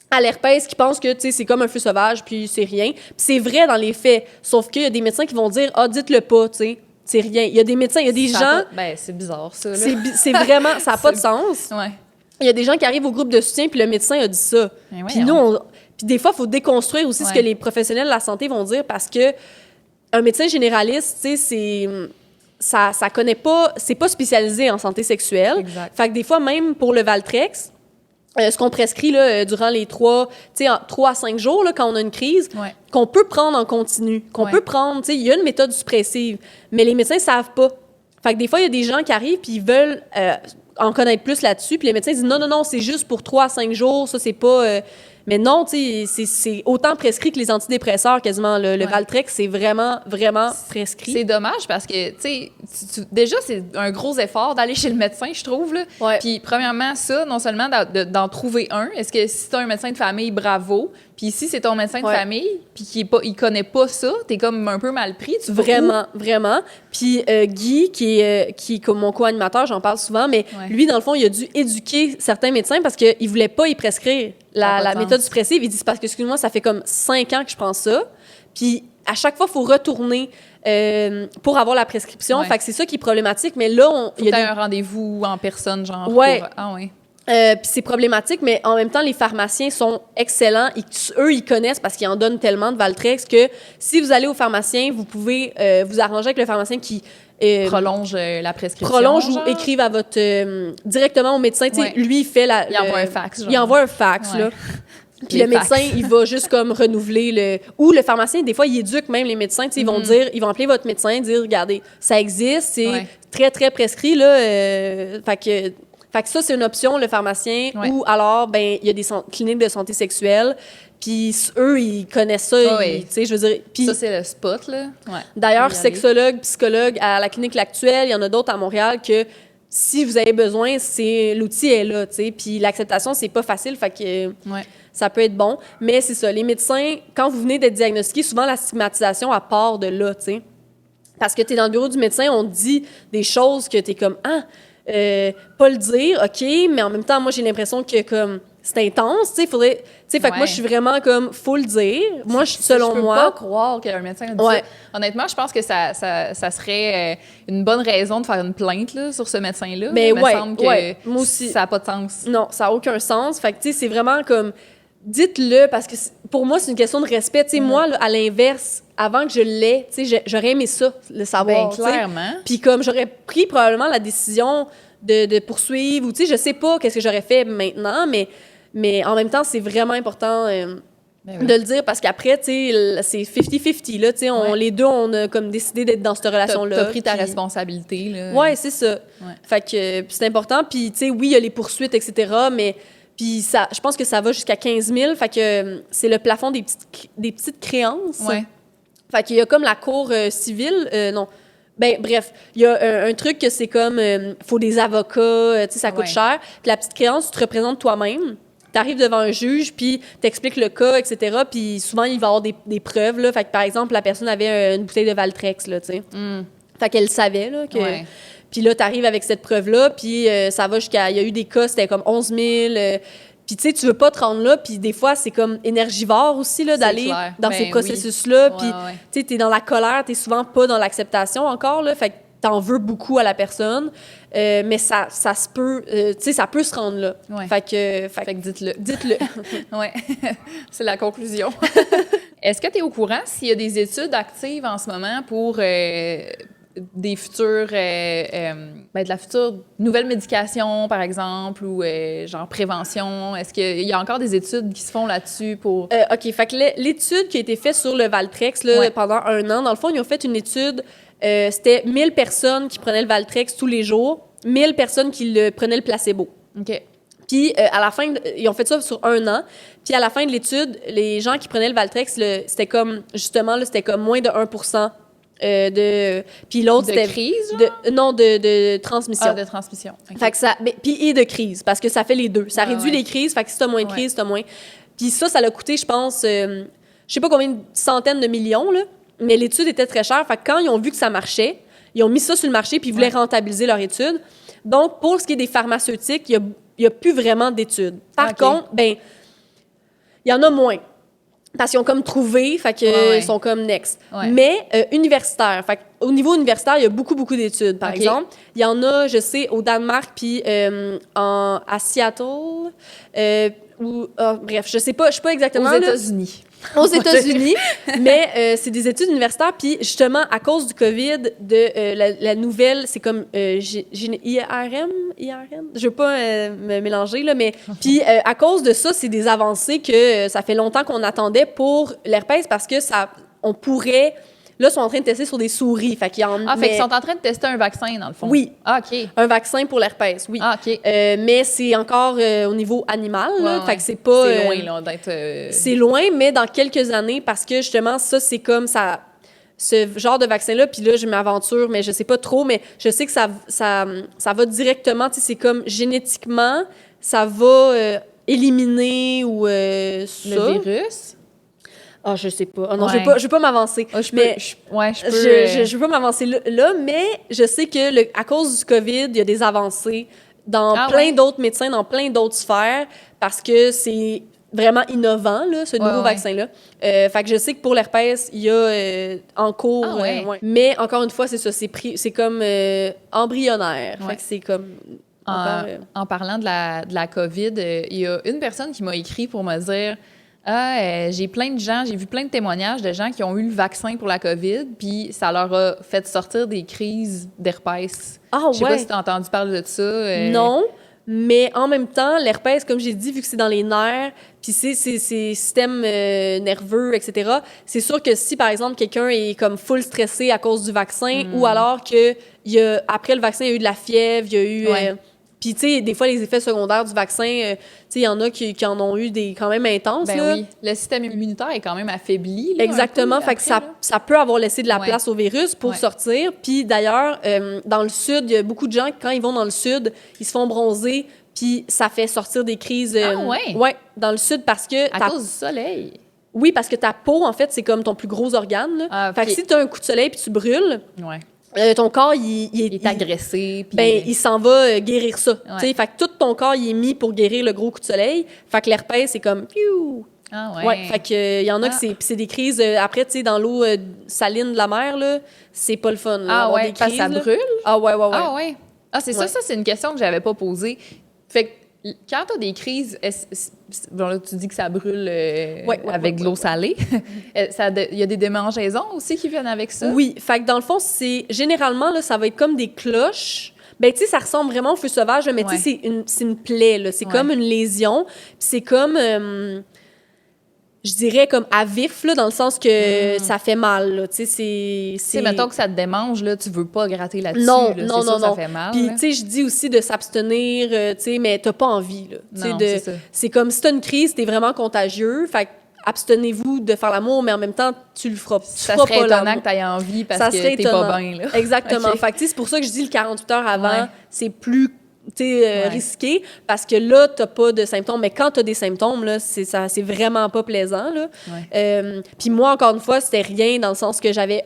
à l'herpès, qui pensent que, tu sais, c'est comme un feu sauvage, puis c'est rien. Puis c'est vrai dans les faits, sauf qu'il y a des médecins qui vont dire « Ah, dites-le pas, tu sais, c'est rien. » Il y a des médecins, il y a des gens... c'est bizarre, ça, là. C'est vraiment... Ça n'a pas de sens. Ouais. Il y a des gens qui arrivent au groupe de soutien, puis le médecin a dit ça. Puis nous, puis des fois, il faut déconstruire aussi ce que les professionnels de la santé vont dire, parce que un médecin généraliste, tu sais, ça connaît pas, c'est pas spécialisé en santé sexuelle. Exact. Fait que des fois, même pour le Valtrex, ce qu'on prescrit là, durant les 3 à 5 jours, là, quand on a une crise, qu'on peut prendre en continu, qu'on peut prendre, tu sais, il y a une méthode suppressive, mais les médecins savent pas. Fait que des fois, il y a des gens qui arrivent puis ils veulent en connaître plus là-dessus, puis les médecins disent non, c'est juste pour 3 à 5 jours, ça, c'est pas... Mais non, tu sais, c'est autant prescrit que les antidépresseurs, quasiment. Le Valtrex, c'est vraiment, vraiment prescrit. C'est dommage parce que, tu sais, déjà, c'est un gros effort d'aller chez le médecin, je trouve, là. Ouais. Puis, premièrement, ça, non seulement d'en trouver un. Est-ce que si t'as un médecin de famille, bravo. Puis si c'est ton médecin de famille, puis il connaît pas ça, t'es comme un peu mal pris. Tu vraiment, vraiment. Puis Guy, qui est comme mon co-animateur, j'en parle souvent, mais lui, dans le fond, il a dû éduquer certains médecins parce qu'il voulait pas y prescrire la méthode suppressive. Il dit, c'est parce que, excuse-moi, ça fait comme 5 ans que je prends ça. Puis à chaque fois, il faut retourner pour avoir la prescription. Fait que c'est ça qui est problématique. Mais là, il y a un rendez-vous en personne, genre. Ah ouais. Puis c'est problématique, mais en même temps, les pharmaciens sont excellents. Eux, ils connaissent parce qu'ils en donnent tellement de Valtrex que si vous allez au pharmacien, vous pouvez vous arranger avec le pharmacien qui prolonge la prescription. Prolonge ou écrive à votre directement au médecin. Lui, il fait il envoie un fax. Genre. Il envoie un fax, là. Puis le médecin, il va juste comme renouveler Ou le pharmacien, des fois, il éduque même les médecins. Ils vont dire, ils vont appeler votre médecin, dire, regardez, ça existe, c'est très, très prescrit, là. Fait que ça, c'est une option, le pharmacien, ou alors, ben il y a des cliniques de santé sexuelle, puis eux, ils connaissent ça, tu sais, je veux dire... Pis, ça, c'est le spot, là. D'ailleurs, sexologue, psychologue, à la clinique L'Actuelle, il y en a d'autres à Montréal que si vous avez besoin, l'outil est là, tu sais, puis l'acceptation, c'est pas facile, fait que ça peut être bon. Mais c'est ça, les médecins, quand vous venez d'être diagnostiqué, souvent la stigmatisation, elle part de là, tu sais. Parce que t'es dans le bureau du médecin, on te dit des choses que t'es comme « Ah! » pas le dire, OK, mais en même temps, moi, j'ai l'impression que, comme, c'est intense, tu sais, faudrait... Tu sais, fait que moi, je suis vraiment comme, faut le dire. Moi, selon moi... Je peux pas croire qu'un médecin a dit ça. Honnêtement, je pense que ça serait une bonne raison de faire une plainte, là, sur ce médecin-là. Mais il me semble que moi aussi. Ça n'a pas de sens. Non, ça n'a aucun sens. Fait que, tu sais, c'est vraiment comme... Dites-le, parce que pour moi, c'est une question de respect. Tu sais, moi, là, à l'inverse, avant que je l'ai, tu sais, j'aurais aimé ça, le savoir. Ben, clairement. Puis comme j'aurais pris probablement la décision de poursuivre, ou tu sais, je sais pas qu'est-ce que j'aurais fait maintenant, mais en même temps, c'est vraiment important de le dire, parce qu'après, tu sais, c'est 50-50, là, tu sais, les deux, on a comme décidé d'être dans cette relation-là. T'as pris ta responsabilité, là. Ouais, c'est ça. Fait que c'est important, puis tu sais, oui, il y a les poursuites, etc., mais... Puis ça, je pense que ça va jusqu'à 15 000. Fait que c'est le plafond des petites créances. Fait qu'il y a comme la cour civile. Non. Ben, bref, il y a un truc que c'est comme... faut des avocats, tu sais, ça coûte cher. Puis la petite créance, tu te représentes toi-même. Tu arrives devant un juge, puis tu expliques le cas, etc. Puis souvent, il va y avoir des preuves, là. Fait que, par exemple, la personne avait une bouteille de Valtrex, là, tu sais. Fait qu'elle savait, là, que... Puis là, tu arrives avec cette preuve-là, puis ça va jusqu'à... Il y a eu des cas, c'était comme 11 000. Puis tu sais, tu veux pas te rendre là, puis des fois, c'est comme énergivore aussi, là, d'aller dans ces processus-là. Puis tu sais, t'es dans la colère, t'es souvent pas dans l'acceptation encore, là. Fait que t'en veux beaucoup à la personne, mais ça se peut... tu sais, ça peut se rendre là. Fait que dites-le. Dites-le. Ouais, c'est la conclusion. Est-ce que tu es au courant s'il y a des études actives en ce moment pour... des futures, de la future nouvelle médication, par exemple, ou genre prévention? Est-ce qu'il y a encore des études qui se font là-dessus pour... OK, fait que l'étude qui a été faite sur le Valtrex là, pendant 1 an, dans le fond, ils ont fait une étude, c'était 1000 personnes qui prenaient le Valtrex tous les jours, 1000 personnes qui prenaient le placebo. OK. Puis, à la fin, ils ont fait ça sur 1 an. Puis, à la fin de l'étude, les gens qui prenaient le Valtrex, c'était comme, justement, là, c'était comme moins de 1% puis l'autre, c'était... De crise, de transmission. Ah, de transmission. Okay. Fait que ça... Puis, et de crise, parce que ça fait les deux. Ça réduit les crises, fait que si t'as moins de crises, t'as moins... Puis ça l'a coûté, je pense, je sais pas combien de centaines de millions, là, mais l'étude était très chère. Fait que quand ils ont vu que ça marchait, ils ont mis ça sur le marché, puis ils voulaient rentabiliser leur étude. Donc, pour ce qui est des pharmaceutiques, il y a plus vraiment d'études. Par contre, il y en a moins. Parce qu'ils ont comme trouvé, fait que ils sont comme next. Ouais. Mais universitaire, fait au niveau universitaire, il y a beaucoup, beaucoup d'études, par exemple. Il y en a, je sais, au Danemark, puis à Seattle, bref, je sais pas exactement. Aux États-Unis. Aux États-Unis, mais c'est des études universitaires. Puis justement, à cause du COVID, la nouvelle, c'est comme IRM? Je veux pas me mélanger, là, mais puis à cause de ça, c'est des avancées que ça fait longtemps qu'on attendait pour l'herpès parce que on pourrait... Là, ils sont en train de tester sur des souris. Fait qu'ils sont en train de tester un vaccin, dans le fond. Oui. Ah, OK. Un vaccin pour l'herpès, oui. Ah, OK. Mais c'est encore au niveau animal, là. Fait que c'est pas... C'est loin, là, d'être... C'est loin, mais dans quelques années, parce que, justement, ça, c'est comme ça... Ce genre de vaccin-là, puis là, je m'aventure, mais je sais pas trop, mais je sais que ça va directement, tu sais, c'est comme génétiquement, ça va éliminer ou ça. Le virus? Ah, je sais pas. Oh, non, je veux pas m'avancer. Oh, je veux pas m'avancer là, mais je sais que à cause du COVID, il y a des avancées dans plein d'autres médecins, dans plein d'autres sphères, parce que c'est vraiment innovant, là, ce nouveau vaccin-là. Fait que je sais que pour l'herpès, il y a en cours... Mais encore une fois, c'est ça, c'est comme embryonnaire. Fait que c'est comme... En parlant de la COVID, il y a une personne qui m'a écrit pour me dire... j'ai vu plein de témoignages de gens qui ont eu le vaccin pour la COVID, puis ça leur a fait sortir des crises d'herpès. Je sais pas si tu as entendu parler de ça. Non, mais en même temps, l'herpès, comme j'ai dit, vu que c'est dans les nerfs, puis c'est système nerveux, etc., c'est sûr que si, par exemple, quelqu'un est comme full stressé à cause du vaccin, ou alors que après le vaccin, il y a eu de la fièvre, il y a eu... Puis, tu sais, des fois, les effets secondaires du vaccin, tu sais, il y en a qui en ont eu des quand même intenses. Ben oui, le système immunitaire est quand même affaibli. Là, exactement, fait que ça peut avoir laissé de la place au virus pour sortir. Puis d'ailleurs, dans le sud, il y a beaucoup de gens, quand ils vont dans le sud, ils se font bronzer, puis ça fait sortir des crises. Ouais, dans le sud, parce que... À cause du soleil. Oui, parce que ta peau, en fait, c'est comme ton plus gros organe. Là. Fait que si tu as un coup de soleil puis tu brûles... ton corps, il est agressé. Puis... il s'en va guérir ça. Fait que tout ton corps, il est mis pour guérir le gros coup de soleil. Fait que l'herpès, c'est comme... fait que il y en a que c'est des crises... après, tu sais, dans l'eau saline de la mer, là, c'est pas le fun. Là, des crises, ça brûle? ouais. C'est ça, c'est une question que j'avais pas posée. Fait que quand tu as des crises, là, tu dis que ça brûle avec de l'eau salée. Il y a des démangeaisons aussi qui viennent avec ça? Oui. Fait que dans le fond, généralement, là, ça va être comme des cloches. Ben, tu sais, ça ressemble vraiment au feu sauvage, mais tu sais, c'est une plaie, là. C'est comme une lésion. Puis c'est comme... je dirais comme à vif, là, dans le sens que ça fait mal, là. Tu sais, mettons que ça te démange, là, tu veux pas gratter là-dessus. Non. Ça fait mal. Puis, tu sais, je dis aussi de s'abstenir, tu sais, mais t'as pas envie, là. Non, c'est ça. C'est comme si t'as une crise, t'es vraiment contagieux, fait que abstenez-vous de faire l'amour, mais en même temps, tu le feras. Ça serait étonnant que t'aies envie parce que t'es pas bien, là. Exactement. Fait que, c'est pour ça que je dis le 48 heures avant, c'est plus... risqué, parce que là, t'as pas de symptômes. Mais quand t'as des symptômes, là, c'est vraiment pas plaisant, là. Puis moi, encore une fois, c'était rien dans le sens que j'avais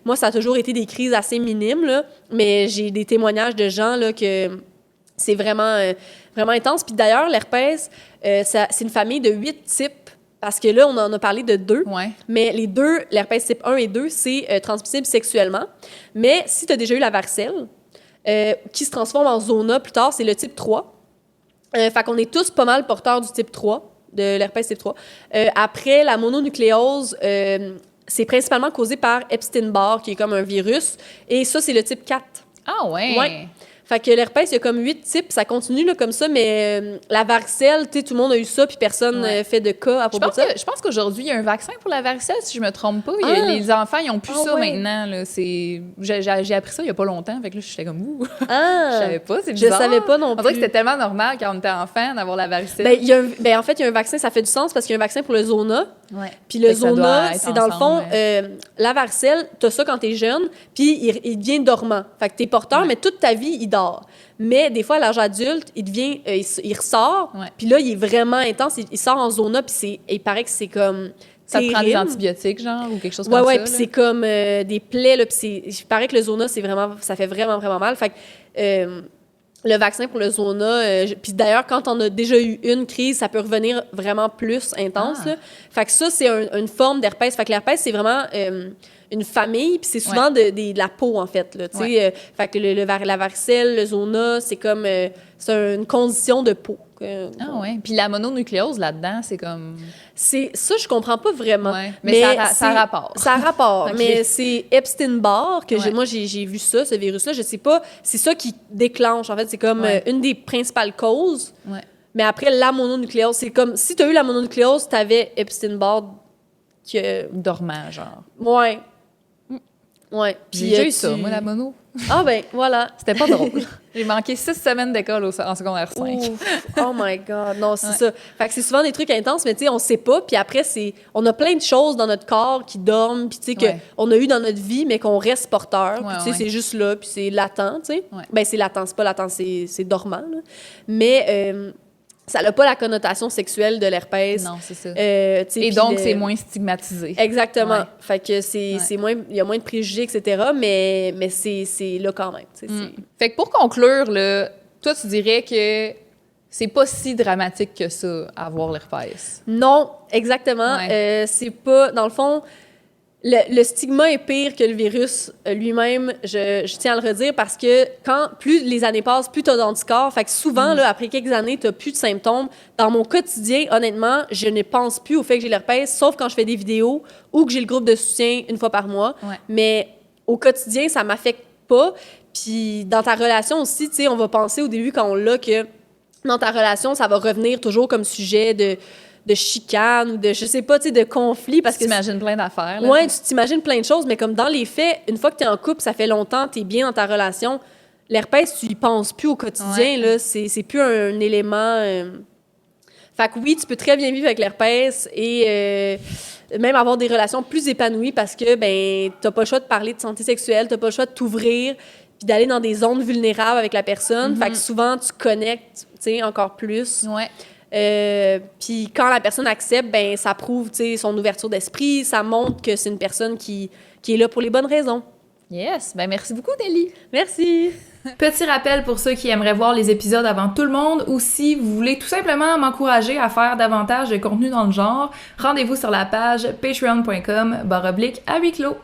moi, ça a toujours été des crises assez minimes, là, mais j'ai des témoignages de gens, là, que c'est vraiment, vraiment intense. Puis d'ailleurs, l'herpès, c'est une famille de 8 types. Parce que là, on en a parlé de 2, mais les 2, l'herpès type 1 et 2, c'est transmissible sexuellement. Mais si tu as déjà eu la varicelle, qui se transforme en zona plus tard, c'est le type 3. Fait qu'on est tous pas mal porteurs du type 3, de l'herpès type 3. Après la mononucléose, c'est principalement causé par Epstein-Barr, qui est comme un virus. Et ça, c'est le type 4. Ah ouais? Ouais. Fait que l'herpès, il y a comme 8 types, ça continue là, comme ça, mais la varicelle, tu sais, tout le monde a eu ça, puis personne fait de cas à propos de ça. Je pense qu'aujourd'hui, il y a un vaccin pour la varicelle, si je me trompe pas. Les enfants, ils ont plus ça maintenant. Là. J'ai appris ça il y a pas longtemps, fait que là, j'étais comme vous. Je savais pas, c'est bizarre. Je savais pas non plus. On dirait que c'était tellement normal quand on était enfant d'avoir la varicelle. En fait, il y a un vaccin, ça fait du sens, parce qu'il y a un vaccin pour le zona. Ouais. Puis le zona, c'est dans le fond, la varicelle, t'as ça quand t'es jeune, puis il devient dormant. Fait que t'es porteur, mais toute ta vie, il dort. Mais des fois, à l'âge adulte, il ressort, puis là, il est vraiment intense. Il sort en zona, puis il paraît que c'est comme ça te prend des terrible. antibiotiques, genre, ou quelque chose comme ça? Ouais, puis c'est comme des plaies, là, puis il paraît que le zona, ça fait vraiment, vraiment mal. Fait que le vaccin pour le zona, puis d'ailleurs, quand on a déjà eu une crise, ça peut revenir vraiment plus intense, là. Fait que ça, c'est une forme d'herpès. Fait que l'herpès, c'est vraiment une famille, puis c'est souvent de la peau, en fait, là, tu sais. Fait que la varicelle, le zona, c'est comme... c'est une condition de peau. Ouais. Puis la mononucléose, là-dedans, c'est comme... Ça, je comprends pas vraiment. Ouais. Mais ça rapporte. Ça rapporte. Okay. Mais c'est Epstein-Barr, que moi, j'ai vu ça, ce virus-là. Je sais pas, c'est ça qui déclenche, en fait. C'est comme une des principales causes. Ouais. Mais après, la mononucléose, c'est comme... Si t'as eu la mononucléose, t'avais Epstein-Barr dormant, genre. Ouais. Ouais. J'ai déjà eu ça, moi, la mono. Ah ben, voilà. C'était pas drôle. J'ai manqué 6 semaines d'école en secondaire 5. Ouf. Oh my God. Non, c'est ça. Fait que c'est souvent des trucs intenses, mais tu sais, on sait pas. Puis après, on a plein de choses dans notre corps qui dorment, puis tu sais, qu'on a eu dans notre vie, mais qu'on reste porteur. Puis tu sais, c'est juste là, puis c'est latent, tu sais. Ben, c'est latent, c'est pas latent, c'est dormant, là. Mais... ça n'a pas la connotation sexuelle de l'herpès. Non, c'est ça. Et donc, c'est moins stigmatisé. Exactement. Ouais. Fait que c'est moins... Il y a moins de préjugés, etc., mais c'est là quand même. Fait que pour conclure, là, toi, tu dirais que c'est pas si dramatique que ça, avoir l'herpès. Non, exactement. Ouais. C'est pas... Dans le fond... Le stigma est pire que le virus lui-même, je tiens à le redire, parce que plus les années passent, plus tu as d'anticorps. Fait que souvent, là, après quelques années, tu n'as plus de symptômes. Dans mon quotidien, honnêtement, je ne pense plus au fait que j'ai l'herpès, sauf quand je fais des vidéos ou que j'ai le groupe de soutien une fois par mois. Ouais. Mais au quotidien, ça ne m'affecte pas. Puis dans ta relation aussi, tu sais, on va penser au début quand on l'a que dans ta relation, ça va revenir toujours comme sujet de chicane ou de, je sais pas, tu sais, de conflit. Parce que tu t'imagines plein d'affaires. Là. Ouais, tu t'imagines plein de choses, mais comme dans les faits, une fois que tu es en couple, ça fait longtemps, tu es bien dans ta relation, l'herpès, tu y penses plus au quotidien, là. C'est plus un élément... Fait que oui, tu peux très bien vivre avec l'herpès et même avoir des relations plus épanouies parce que, ben, t'as pas le choix de parler de santé sexuelle, t'as pas le choix de t'ouvrir puis d'aller dans des zones vulnérables avec la personne. Fait que souvent, tu connectes, tu sais, encore plus. Ouais. Puis quand la personne accepte, ben ça prouve, tu sais, son ouverture d'esprit, ça montre que c'est une personne qui est là pour les bonnes raisons. Yes! Ben merci beaucoup, Nelly! Merci! Petit rappel pour ceux qui aimeraient voir les épisodes avant tout le monde, ou si vous voulez tout simplement m'encourager à faire davantage de contenu dans le genre, rendez-vous sur la page patreon.com/à huis clos.